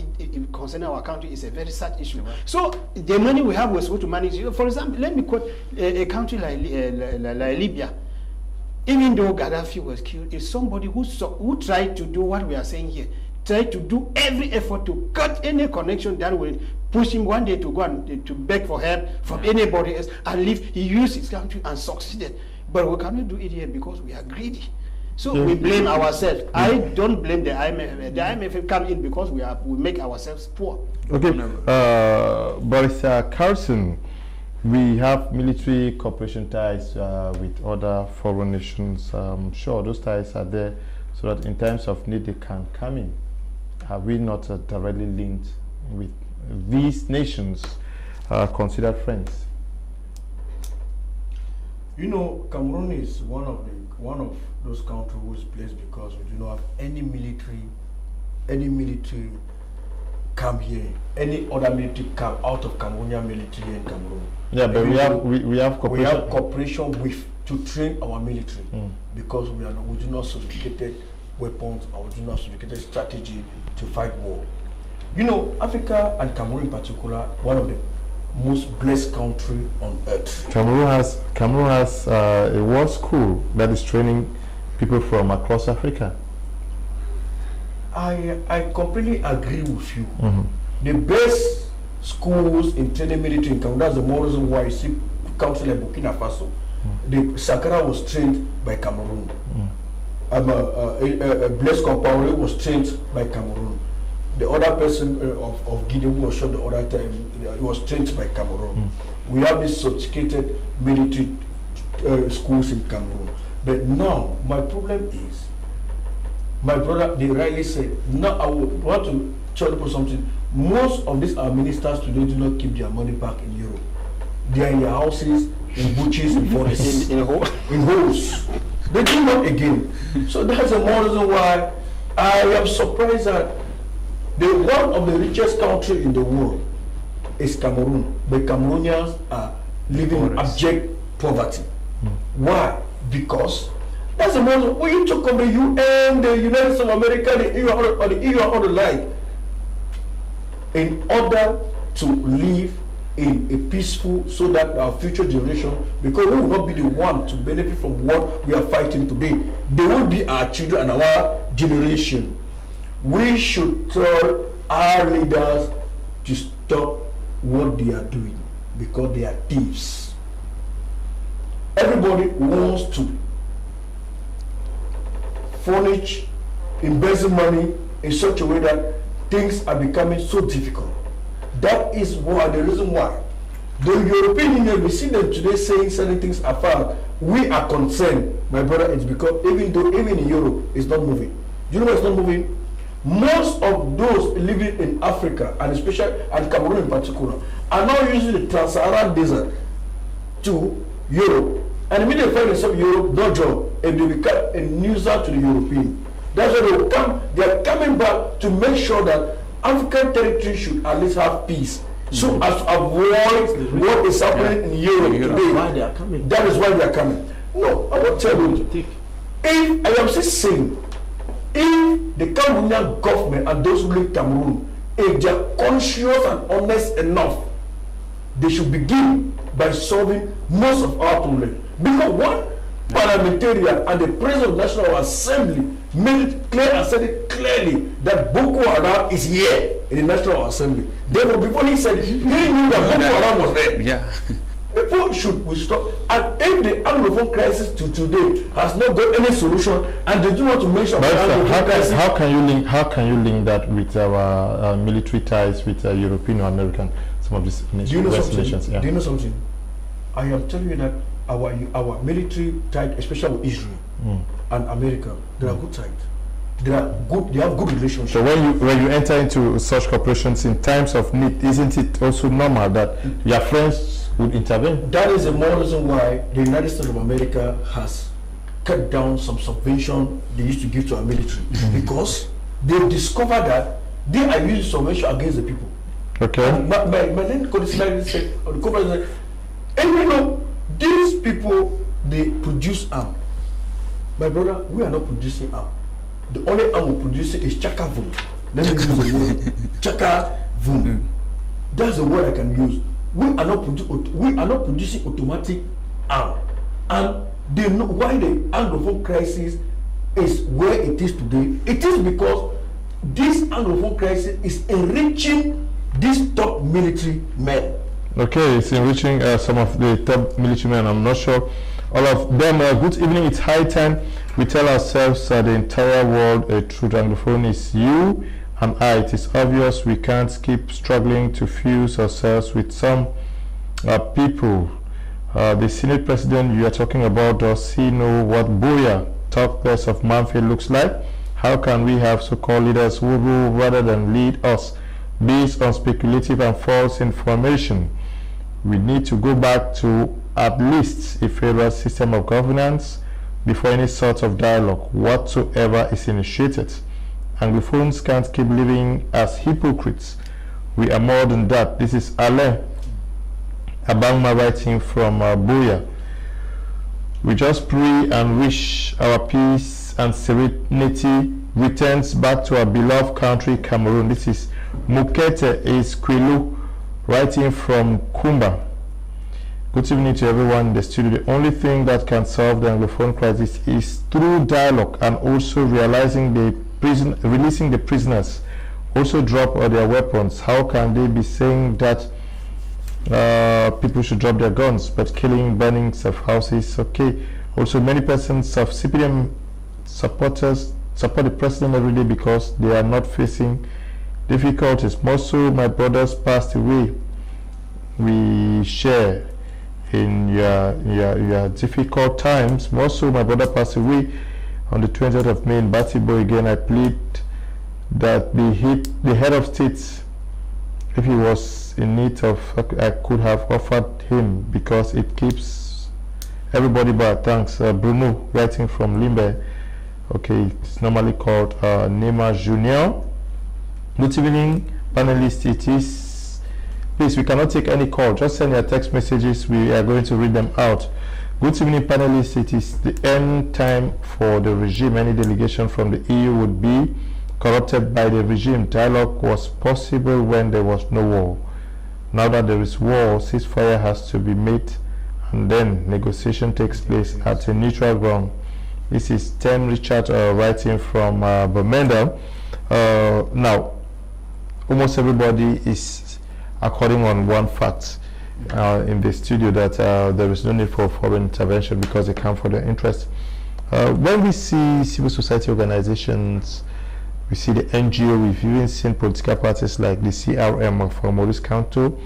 concerning our country is a very sad issue. So the money we have, we're supposed to manage. For example, let me quote a country like Libya. Even though Gaddafi was killed, is somebody who tried to do what we are saying here, tried to do every effort to cut any connection that will push him one day to go and to beg for help from anybody else and leave. He used his country and succeeded. But we cannot do it here because we are greedy. So we blame ourselves. I don't blame the IMF. The IMF come in because we make ourselves poor. Okay, Boris Carlson, we have military cooperation ties with other foreign nations. I'm sure those ties are there so that in times of need they can come in. Have we not directly linked with these nations considered friends? You know, Cameroon is one of those countries who is blessed because we do not have any military camp here, any other military camp out of Cameroonian military in Cameroon. Yeah, but we have cooperation. We have cooperation with to train our military because we do not sophisticated weapons or we do not sophisticated strategy to fight war. You know, Africa and Cameroon in particular, one of the most blessed country on earth. Cameroon has a world school that is training people from across Africa. I completely agree with you. The best schools in training military in Cameroon, that's the more reason why you see countries like Burkina Faso. The Sakara was trained by Cameroon. Blaise Compaoré was trained by Cameroon. The other person of Guinea who was shot the other time, was trained by Cameroon. We have these sophisticated military schools in Cameroon. But now, my problem is, my brother, they rightly said, now I would want to tell you something. Most of these our ministers today do not keep their money back in Europe. They are in their houses, in bushes, in forests, in holes. They do not again. So that's the more reason why I am surprised that one of the richest country in the world is Cameroon. But Cameroonians are living in abject poverty. Why? Because that's the most, when you talk of the UN, the United States of America, the EU, or the EU, or the like, in order to live in a peaceful, so that our future generation, because we will not be the one to benefit from what we are fighting today, they will be our children and our generation. We should tell our leaders to stop what they are doing, because they are thieves. Everybody wants to furnish, embezzle money in such a way that things are becoming so difficult. That is why, the reason why the European Union, we see them today saying certain things are far. We are concerned, my brother. It's because even in Europe, it's not moving. Do you know why it's not moving? Most of those living in Africa, and especially and Cameroon in particular, are now using the Trans-Saharan desert to Europe. And immediately find themselves in Europe, no job, and they become a nuisance to the European. That's why they will come. They are coming back to make sure that African territory should at least have peace, so as to avoid what is happening in Europe today. Why they are coming. That is why they are coming. No, I will tell you. If I am still saying, if the Cameroonian government and those who live in Cameroon, if they are conscious and honest enough, they should begin by solving most of our problems. Because one parliamentarian and the president of the National Assembly made it clear and said it clearly that Boko Haram is here in the National Assembly. Therefore, before he said it, he knew that Boko Haram was there. Yeah. People should stop. And if the Anglophone crisis to today has not got any solution, and they do want to mention the Anglophone crisis, how can you link that with our military ties with European or American, some of these nations? Yeah. Do you know something? I am telling you that our military ties, especially with Israel and America, they are good ties. They have good relationships. So when you enter into such corporations in times of need, isn't it also normal that your friends would intervene? That is the more reason why the United States of America has cut down some subvention they used to give to our military, because they've discovered that they are using subvention against the people. Okay. And my name said, or the corporate said, and you know, these people, they produce arm. My brother, we are not producing arm. The only arm we're producing is chaka voom. Let me use the word chaka voom. That's the word I can use. We are not producing automatic arm. And they know why the Anglophone crisis is where it is today. It is because this Anglophone crisis is enriching these top military men. Okay, it's enriching some of the top military men. I'm not sure all of them. Good evening. It's high time we tell ourselves the entire world a true Anglophone is you and I. It is obvious we can't keep struggling to fuse ourselves with some people. The Senate President you are talking about, does he know what Boya, talk less of Manfield, looks like? How can we have so-called leaders who rule rather than lead us based on speculative and false information? We need to go back to at least a federal system of governance before any sort of dialogue whatsoever is initiated. Anglophones can't keep living as hypocrites. We are more than that. This is Alain Abangma writing from Boya. We just pray and wish our peace and serenity returns back to our beloved country, Cameroon. This is Mukete Esquilu writing from Kumba. Good evening to everyone in the studio. The only thing that can solve the Anglophone crisis is through dialogue and also releasing the prisoners. Also drop all their weapons. How can they be saying that people should drop their guns, but killing, burning of houses, okay? Also, many persons of CPDM supporters support the president every day because they are not facing difficulties. More so, my brothers passed away. We share in your difficult times. More so, my brother passed away on the 20th of May in Batibo. Again, I plead that the head of state, if he was in need of, I could have offered him because it keeps everybody back. Thanks. Bruno, writing from Limbe. Okay, it's normally called Nema Junior. Good evening, panelists. It is, please, we cannot take any call. Just send your text messages. We are going to read them out. Good evening, panelists. It is the end time for the regime. Any delegation from the EU would be corrupted by the regime. Dialogue was possible when there was no war. Now that there is war, ceasefire has to be made and then negotiation takes place at a neutral ground. This is Tim Richard writing from Bamenda. Now, almost everybody is according on one fact in the studio that there is no need for foreign intervention because they come for their interest. When we see civil society organizations, we see the NGO, we've even seen political parties like the CRM of Maurice Kanto.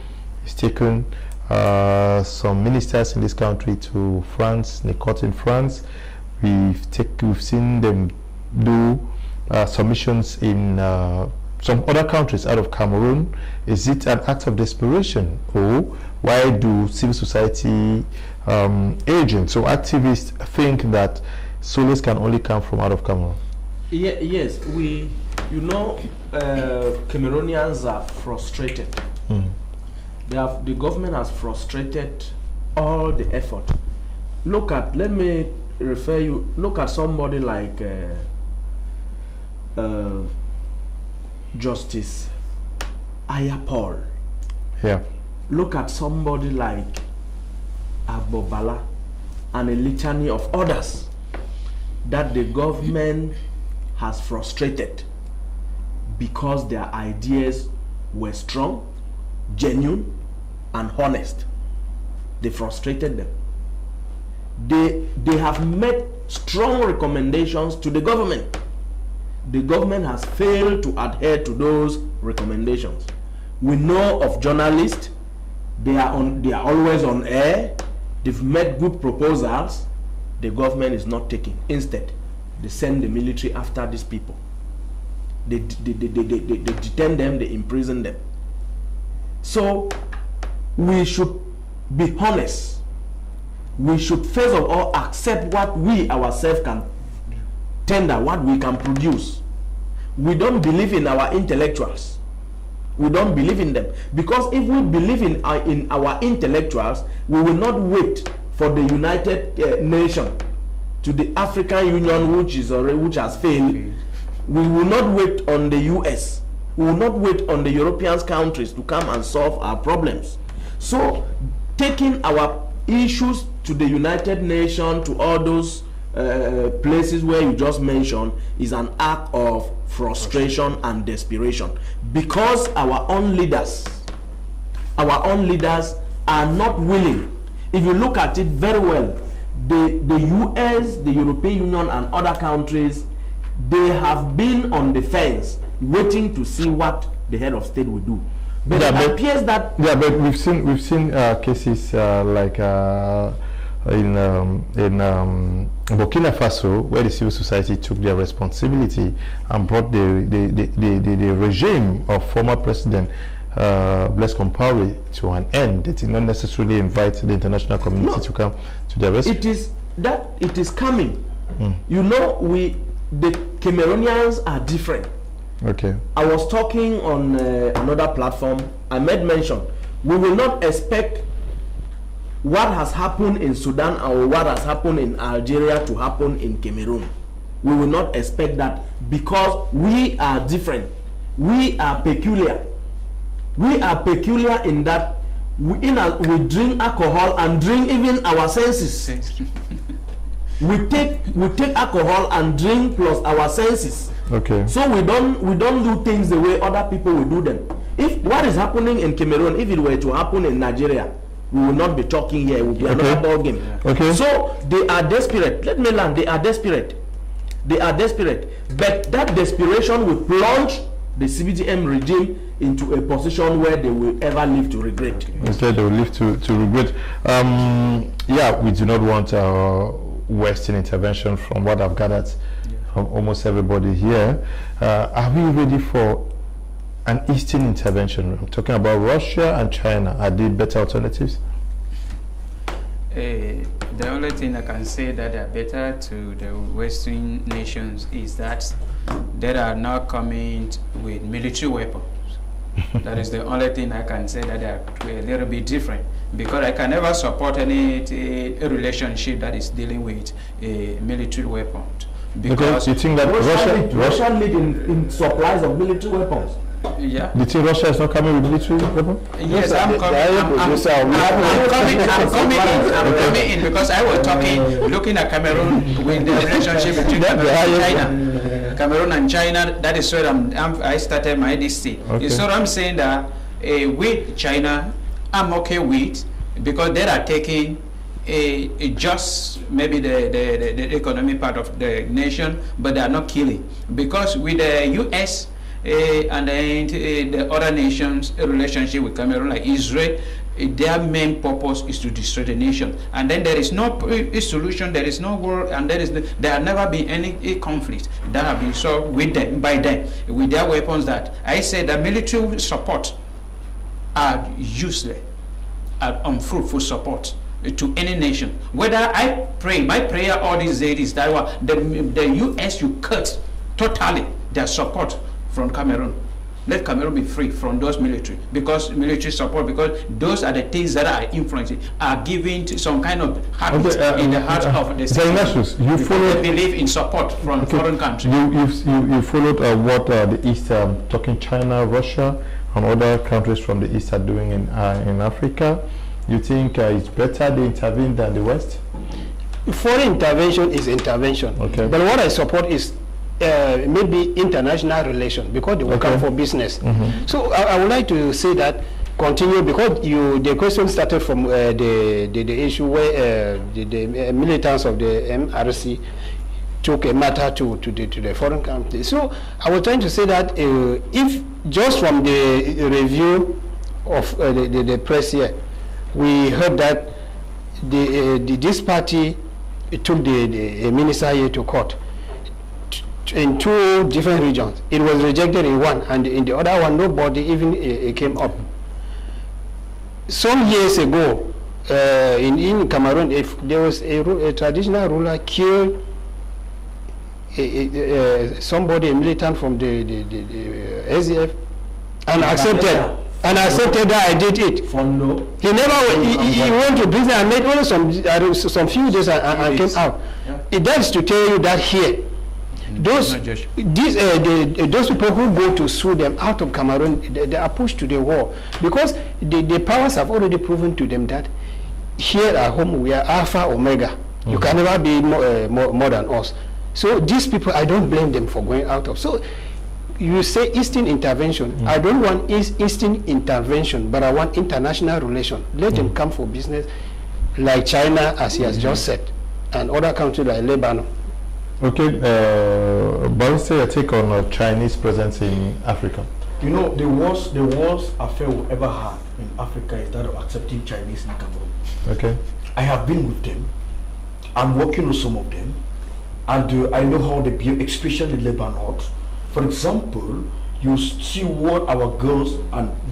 He's taken some ministers in this country to France, Nicot in France. We've seen them do submissions in some other countries out of Cameroon. Is it an act of desperation, or why do civil society agents or activists think that solace can only come from out of Cameroon? Yes, Cameroonians are frustrated. The government has frustrated all the effort. Look at somebody like Justice Ayapol. Yeah. Look at somebody like Abobala and a litany of others that the government has frustrated because their ideas were strong, genuine, and honest. They frustrated them. They have made strong recommendations to the government. The government has failed to adhere to those recommendations. We know of journalists, they are always on air. They've made good proposals. The government is not taking. Instead, they send the military after these people. They detain them, they imprison them. So we should be honest. We should first of all accept what we ourselves can tender, what we can produce. We don't believe in our intellectuals. We don't believe in them, because if we believe in our intellectuals, we will not wait for the United Nations, to the African Union, which has failed. We will not wait on the US. We will not wait on the European countries to come and solve our problems. So taking our issues to the United Nations, to all those places where you just mentioned, is an act of frustration and desperation, because our own leaders are not willing. If you look at it very well, the US, the European Union, and other countries, they have been on the fence waiting to see what the head of state will do. But it appears that but we've seen cases like in Burkina Faso, where the civil society took their responsibility and brought the regime of former President Blaise Compaoré to an end. They did not necessarily invite the international community to come to their rescue. It is coming. You know, the Cameroonians are different. Okay. I was talking on another platform. I made mention, we will not expect what has happened in Sudan or what has happened in Algeria to happen in Cameroon. We will not expect that, because we are different. We are peculiar. We are peculiar in that we drink alcohol and drink even our senses. we take alcohol and drink plus our senses. Okay. So we don't do things the way other people will do them. If what is happening in Cameroon, if it were to happen in Nigeria, we will not be talking here. It will be another ball game. Okay. So they are desperate. Let me learn. They are desperate. They are desperate. But that desperation will plunge the CBTM regime into a position where they will ever live to regret. Okay, they will live to regret. Yeah, we do not want Western intervention from what I've gathered from almost everybody here. Are we ready for an Eastern intervention? I'm talking about Russia and China. Are they better alternatives? The only thing I can say that are better to the Western nations is that they are now coming with military weapons. That is the only thing I can say that they are a little bit different, because I can never support any relationship that is dealing with a military weapon. Because you think that Russia lead in supplies of military weapons? Yeah. Do you think Russia is not coming with military weapons? Yes, I'm coming in because I was looking at Cameroon with the relationship between Cameroon and China. That is where I started my DC. Okay. So I'm saying that with China, I'm okay with, because they are taking just maybe the economic part of the nation, but they are not killing. Because with the U.S. And then the other nations, a relationship with Cameroon, like Israel, their main purpose is to destroy the nation. And then there is no solution, there is no war, and there have never been any conflict that have been solved with them, by them, with their weapons. That I say that military support are useless, are unfruitful support to any nation. Whether I pray, my prayer all these days is that the U.S. you cut totally their support from Cameroon. Let Cameroon be free from those military support, because those are the things that are influencing, are giving some kind of habit in the heart of the citizens. You followed, they believe in support from foreign countries. You followed what the East, talking China, Russia, and other countries from the East are doing in Africa. You think it's better they intervene than the West? Foreign intervention is intervention. Okay. But what I support is maybe international relations, because they will come for business. So I would like to say that continue, because the question started from the issue where the militants of the MRC took a matter to the foreign country. So I was trying to say that if just from the review of the press here, we heard that this party took the minister here to court in 2 different regions. It was rejected in one, and in the other one nobody even came up. Some years ago in Cameroon, if there was a traditional ruler killed somebody, a militant from the SDF, and accepted that I did it. He never he went to prison and made only some few days and came out. That is to tell you that here, those people who go to sue them out of Cameroon, they are pushed to the wall, because the powers have already proven to them that here at home we are alpha omega. You can never be more than us. So these people, I don't blame them for going out of. So you say Eastern intervention. I don't want Eastern intervention, but I want international relation. Let them come for business, like China, as he has just said, and other countries like Lebanon. Okay, Barrister, your take on Chinese presence in Africa? You know, the worst affair we ever had in Africa is that of accepting Chinese in Cameroon. Okay. I have been with them. I'm working with some of them, and I know how they behave, especially Lebanon. For example, you see what our girls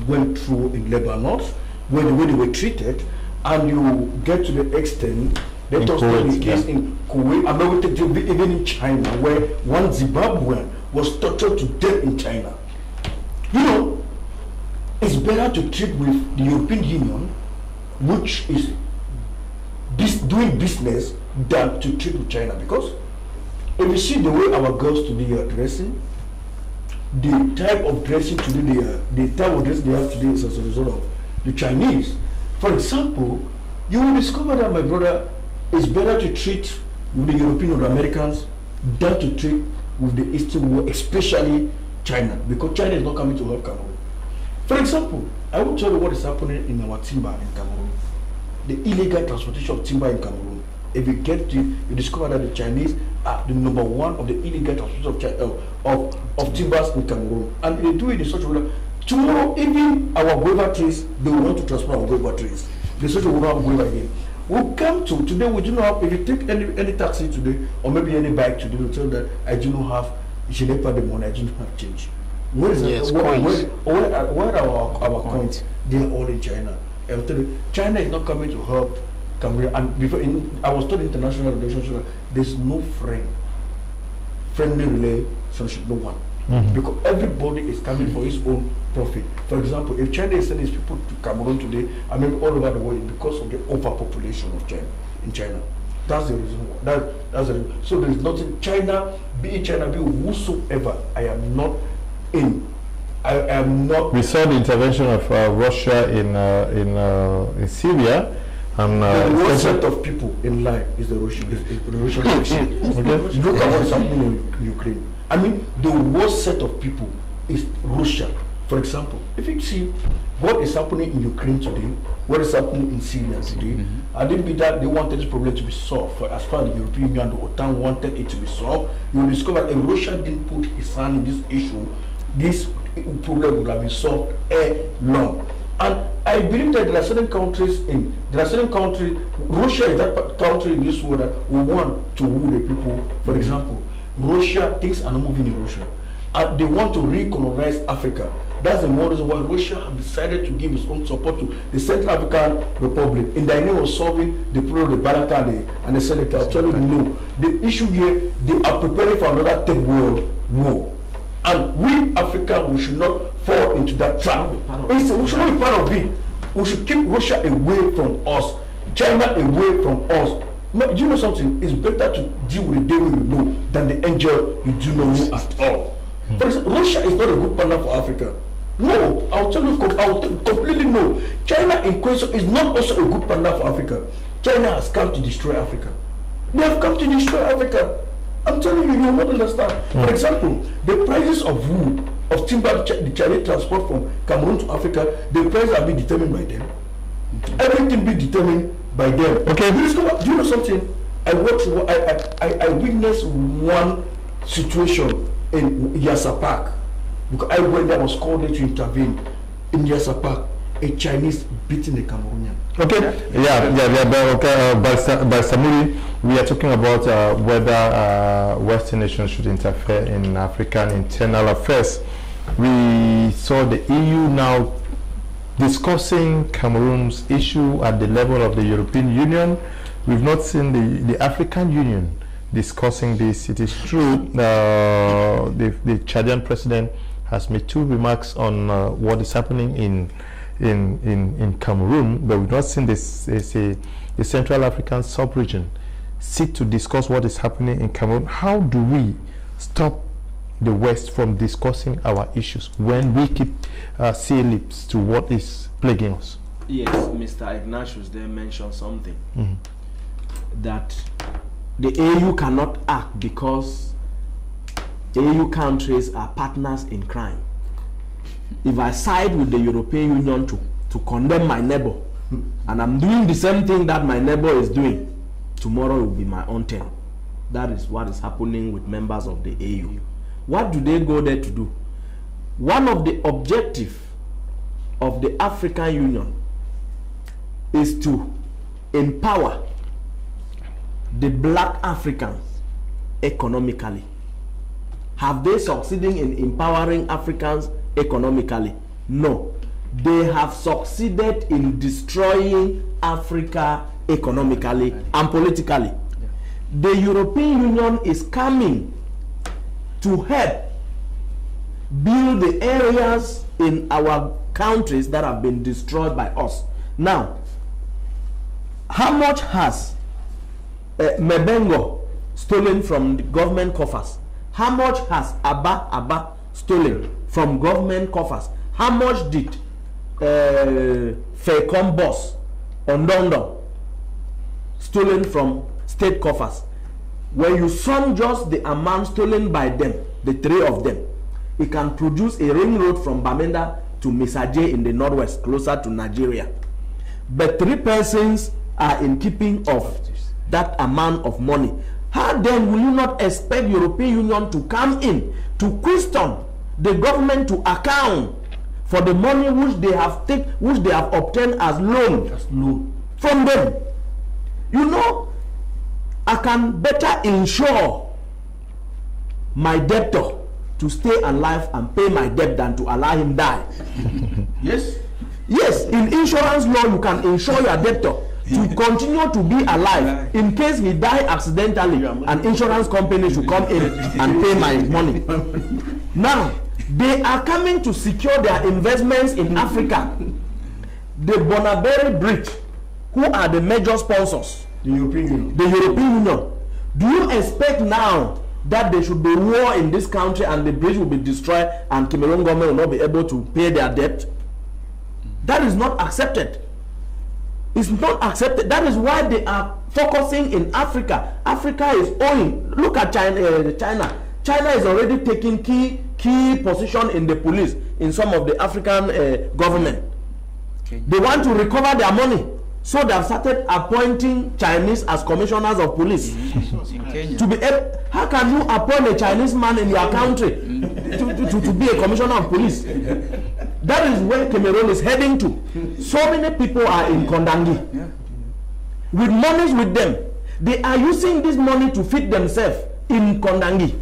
went through in Lebanon, where the way they were treated, and you get to the extent. Let us tell the case in Kuwait, even in China, where one Zimbabwean was tortured to death in China. You know, it's better to treat with the European Union, which is doing business, than to treat with China. Because if you see the way our girls today are dressing, the type of dressing today, the type of dress they have today is as a result of the Chinese. For example, you will discover that, my brother, it's better to treat with the European or the Americans than to treat with the Eastern world, especially China, because China is not coming to help Cameroon. For example, I will tell you what is happening in our timber in Cameroon. The illegal transportation of timber in Cameroon. If you get to, you discover that the Chinese are the number one of the illegal transportation of timbers in Cameroon, and they do it in such a way that tomorrow even our guava trees, they will want to transport our guava trees. They say we don't have guava again. We'll come to today. We do not have. If you take any taxi today or maybe any bike today, we'll tell that I do not have. Je n'ai pas de money. I do not have change. Where is yes, where are our coins? They are all in China. I'm telling you, China is not coming to help Cameroon. And before I was told international relationship, there's no friendly relationship, no one. Because everybody is coming for his own profit. For example, if China is sending its people to Cameroon today, I mean all over the world, because of the overpopulation of China in China. That's the reason why. That's the reason. So there is nothing. China, be whosoever. I am not in. I am not. We saw the intervention of Russia in Syria. And the worst set of people in life is the Russian nation. Okay? Look at what is happening in Ukraine. I mean, the worst set of people is Russia. For example, if you see what is happening in Ukraine today, what is happening in Syria today, I didn't be that they wanted this problem to be solved. For as far as the European Union, the OTAN wanted it to be solved, you will discover that if Russia didn't put his hand in this issue, this problem would have been solved long. And I believe that there are certain countries Russia is that country in this world that will want to rule the people. For example, Russia, things are not moving in Russia. And they want to recolonize Africa. That's the more reason why Russia have decided to give its own support to the Central African Republic in the name of solving the problem of the Baraka and the Seneca. I'll tell you no. The issue here, they are preparing for another third world war. And we Africans, we should not fall into that trap. We should not be part of it. We should keep Russia away from us, China away from us. Do you know something? It's better to deal with the devil you know than the angel you do not know at all. For example, Russia is not a good partner for Africa. No, I'll tell you completely no. China in question is not also a good partner for Africa. China has come to destroy Africa. They have come to destroy Africa. I'm telling you, you will not understand. For example, the prices of wood, of timber, the Chinese transport from Cameroon to Africa, the prices are being determined by them. Everything being determined by them. Okay. Do you know something? I witnessed one situation in Yassa Park. Because I went there, was called to intervene in Yassa Park. A Chinese beating a Cameroonian. Okay. By Samuri, we are talking about whether Western nations should interfere in African internal affairs. We saw the EU now discussing Cameroon's issue at the level of the European Union. We've not seen the African Union discussing this. It is true the Chadian president has made two remarks on what is happening in Cameroon, but we've not seen the Central African sub-region sit to discuss what is happening in Cameroon. How do we stop the West from discussing our issues when we keep saying lips to what is plaguing us? Yes, Mr. Ignatius there mentioned something that the AU cannot act because AU countries are partners in crime. If I side with the European Union to condemn my neighbor, and I'm doing the same thing that my neighbor is doing, tomorrow will be my own turn. That is what is happening with members of the AU. What do they go there to do? One of the objectives of the African Union is to empower the black Africans economically. Have they succeeded in empowering Africans economically? No. They have succeeded in destroying Africa economically and politically. The European Union is coming to help build the areas in our countries that have been destroyed by us. Now, how much has Mebengo stolen from the government coffers? How much has Abba stolen from government coffers. How much did KUM boss on London stolen from state coffers? When you sum just the amount stolen by them, the three of them, it can produce a ring road from Bamenda to Misaje in the northwest, closer to Nigeria. But 3 persons are in keeping of that amount of money. How then will you not expect European Union to come in to question the government to account for the money which they have obtained as loan from them? You know, I can better insure my debtor to stay alive and pay my debt than to allow him die. Yes? Yes, in insurance law, you can insure your debtor to continue to be alive. In case he die accidentally, an insurance company should come in and pay my money. Now, they are coming to secure their investments in Africa. The Bonaberry Bridge, who are the major sponsors? The European Union. The European Union. Do you expect now that there should be war in this country and the bridge will be destroyed and Cameroon government will not be able to pay their debt? That is not accepted. It's not accepted. That is why they are focusing in Africa. Africa is owing. Look at China. China is already taking key position in the police in some of the African government. Okay. They want to recover their money, so they have started appointing Chinese as commissioners of police. To be how can you appoint a Chinese man in your country to be a commissioner of police? That is where Cameroon is heading to. So many people are in Kondangi with monies with them. They are using this money to feed themselves in Kondangi.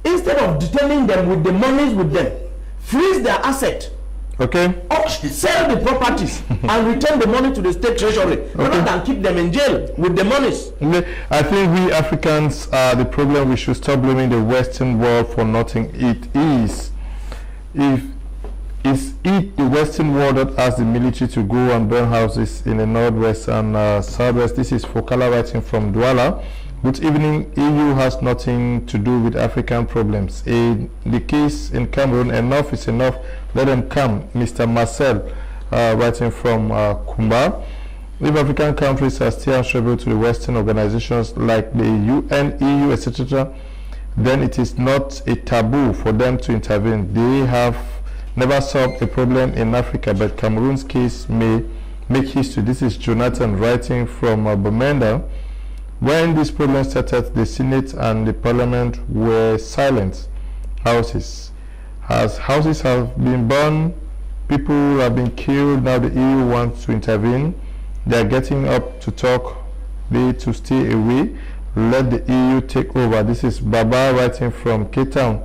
Instead of detaining them with the monies with them, freeze their asset. Okay. Or sell the properties and return the money to the state treasury rather than keep them in jail with the monies. I think we Africans are the problem. We should stop blaming the Western world for nothing. It is. Is it the Western world that asked the military to go and burn houses in the northwest and southwest? This is Fokala writing from Douala. Good evening. EU has nothing to do with African problems. In the case in Cameroon, enough is enough. Let them come. Mr. Marcel writing from Kumba. If African countries are still answerable to the Western organizations like the UN, EU, etc., then it is not a taboo for them to intervene. They have never solved a problem in Africa, but Cameroon's case may make history. This is Jonathan writing from Bamenda. When this problem started, the Senate and the Parliament were silent. Houses have been burned, people have been killed. Now the EU wants to intervene. They are getting up to talk. They to stay away. Let the EU take over. This is Baba writing from Cape Town.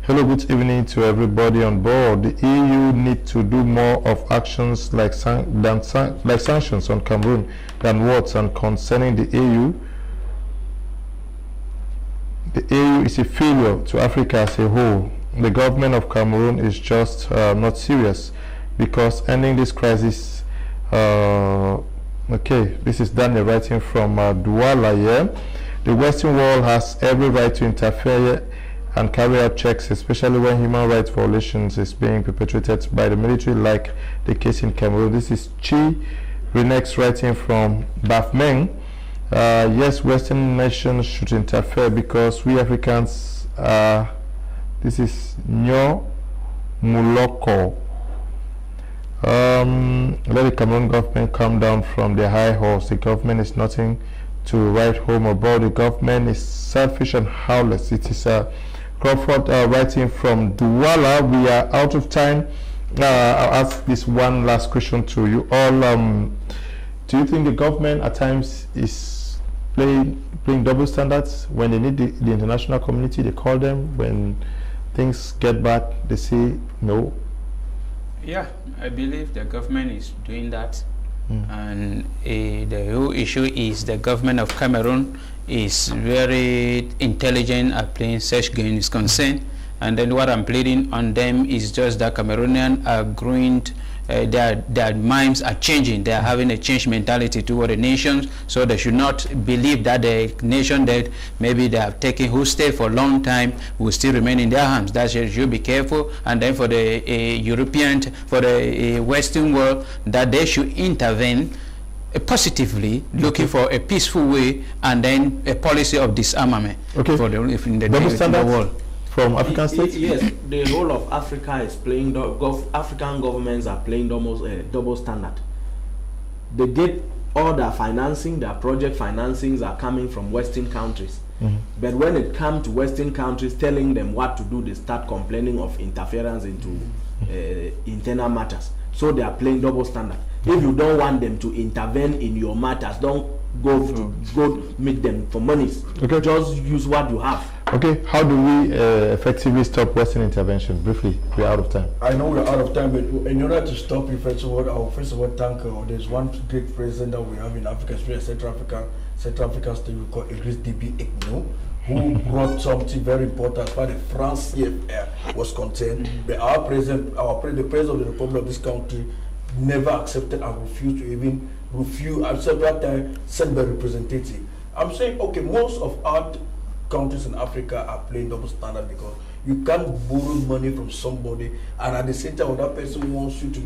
Hello, good evening to everybody on board. The EU need to do more of actions like sanctions on Cameroon than words. And concerning the EU is a failure to Africa as a whole. The government of Cameroon is just not serious, because ending this crisis. Okay, this is Daniel writing from Douala here. The Western world has every right to interfere and carry out checks, especially when human rights violations is being perpetrated by the military, like the case in Cameroon. This is Chi Renex writing from Bafmeng. Yes, Western nations should interfere because we Africans are. This is Nyo Muloko. Let the Cameroon government come down from their high horse. The government is nothing to write home about. The government is selfish and howless. It is Crawford writing from Douala. We are out of time. I'll ask this one last question to you all. Do you think the government at times is playing double standards? When they need the international community, they call them. When things get bad, they say no. Yeah, I believe the government is doing that. And the whole issue is the government of Cameroon is very intelligent at playing such game is concerned. And then what I'm pleading on them is just that Cameroonians are growing their minds are changing. They are having a change mentality toward the nations, so they should not believe that the nation that maybe they have taken who stayed for a long time will still remain in their hands. That should be careful. And then for the European, for the Western world, that they should intervene positively, looking for a peaceful way, and then a policy of disarmament for the, in the world. From African states? Yes, the whole of Africa is playing, African governments are playing almost a double standard. They get all their financing, their project financings are coming from Western countries. But when it comes to Western countries telling them what to do, they start complaining of interference into internal matters. So they are playing double standard. If you don't want them to intervene in your matters, don't go meet them for monies. Just use what you have. Okay, how do we effectively stop Western intervention? Briefly, we're out of time. I know we're out of time, but in order to stop it, first of all, thank there's one great president that we have in Africa, especially Central African state, we call Idriss Déby Itno, who brought something very important as far as France CFR was concerned. But our president, the president of the Republic of this country, never accepted and refused to even several times send the representative. I'm saying, okay, most of our countries in Africa are playing double standard because you can't borrow money from somebody and at the same time when that person wants you to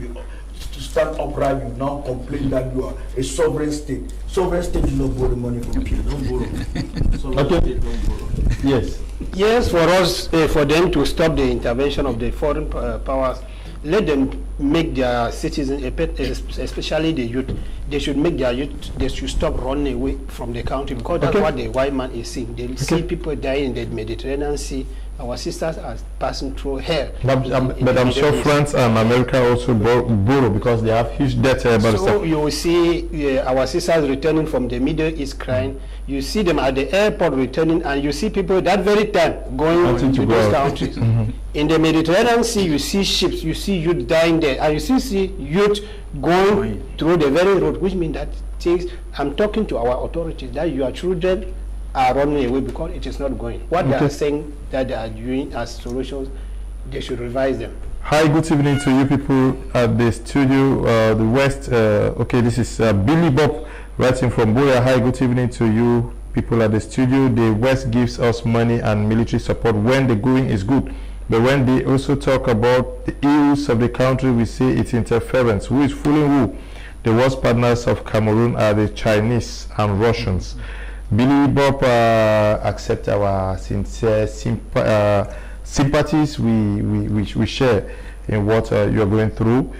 stand upright, you now complain that you are a sovereign state. Sovereign state do not borrow money from people. Don't borrow. Sovereign state don't borrow. Yes. Yes, for us, for them to stop the intervention of the foreign powers, let them make their citizens, especially the youth, they should make their youth, they should stop running away from the country, because that's what the white man is seeing. They see people dying in the Mediterranean Sea. Our sisters are passing through here. But I'm sure France and America also borrow because they have huge debt. So you will see our sisters returning from the Middle East crying. You see them at the airport returning, and you see people that very time going to those countries. In the Mediterranean Sea, you see ships, you see youth dying there, and you see youth going through the very road, which means that I'm talking to our authorities that your children are running away because it is not going. What they are saying that they are doing as solutions, they should revise them. Hi, good evening to you people at the studio, the West. Okay, this is Billy Bob writing from Boya. Hi, good evening to you people at the studio. The West gives us money and military support when the going is good. But when they also talk about the ills of the country, we say it's interference. Who is fooling who? The worst partners of Cameroon are the Chinese and Russians. Billy Bob accept our sincere sympathies we share in what you are going through.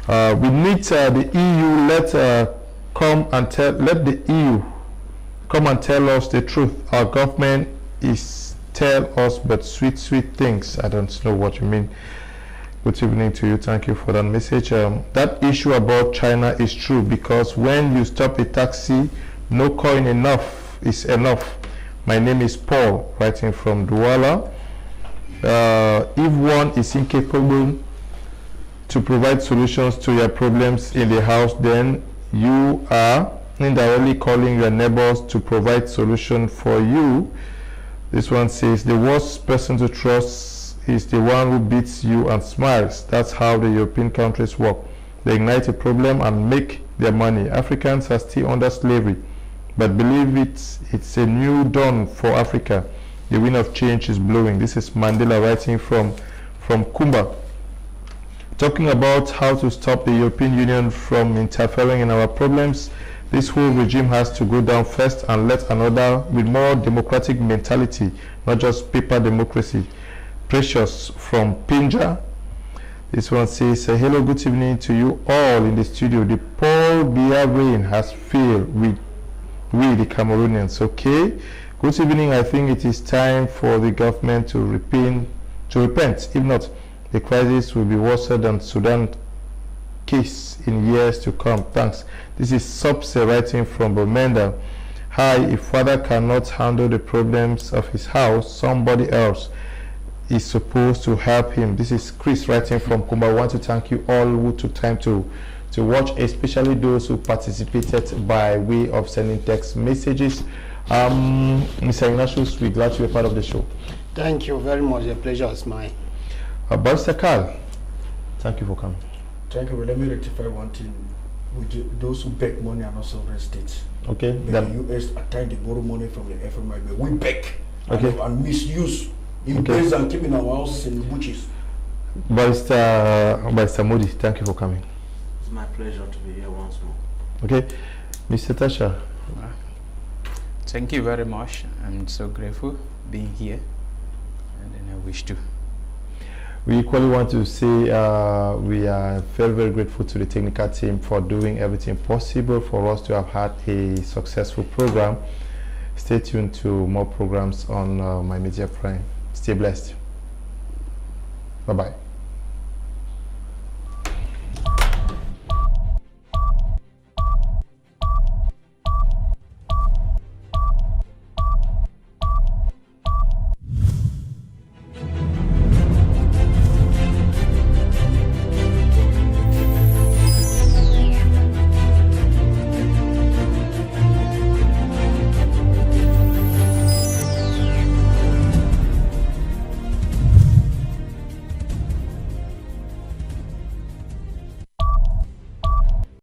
We need the EU let the EU come and tell us the truth. Our government is tell us but sweet things. I don't know what you mean. Good evening to you. Thank you for that message. That issue about China is true, because when you stop a taxi, no coin enough is enough. My name is Paul, writing from Douala. If one is incapable to provide solutions to your problems in the house, then you are indirectly calling your neighbors to provide solutions for you. This one says the worst person to trust is the one who beats you and smiles. That's how the European countries work. They ignite a problem and make their money. Africans are still under slavery, but believe it's a new dawn for Africa. The wind of change is blowing. This is Mandela writing from Kumba, talking about how to stop the European Union from interfering in our problems. This whole regime has to go down first and let another with more democratic mentality, not just paper democracy. Precious from Pinja. This one says, hello, good evening to you all in the studio. The Paul Biya rain has failed with we the Cameroonians. Okay, good evening. I think it is time for the government to repent. If not, the crisis will be worse than Sudan case in years to come. Thanks. This is Subse writing from Bomenda. Hi, if father cannot handle the problems of his house, somebody else is supposed to help him. This is Chris writing from Kumba. I want to thank you all who took time to watch, especially those who participated by way of sending text messages. Mr. Ignatius, we're glad to be part of the show. Thank you very much. The pleasure is mine. Barrister Carl, thank you for coming. Thank you. Let me rectify one thing. Those who beg money are not sovereign states. Okay. The US at times they borrow money from the FMI, but we beg and misuse in place and keeping our houses in the bushes. Mr. Modi, thank you for coming. It's my pleasure to be here once more. Okay. Mr. Tasha. Thank you very much. I'm so grateful being here, and then I wish to. We equally want to say we are very, very grateful to the technical team for doing everything possible for us to have had a successful program. Stay tuned to more programs on My Media Prime. Stay blessed. Bye-bye.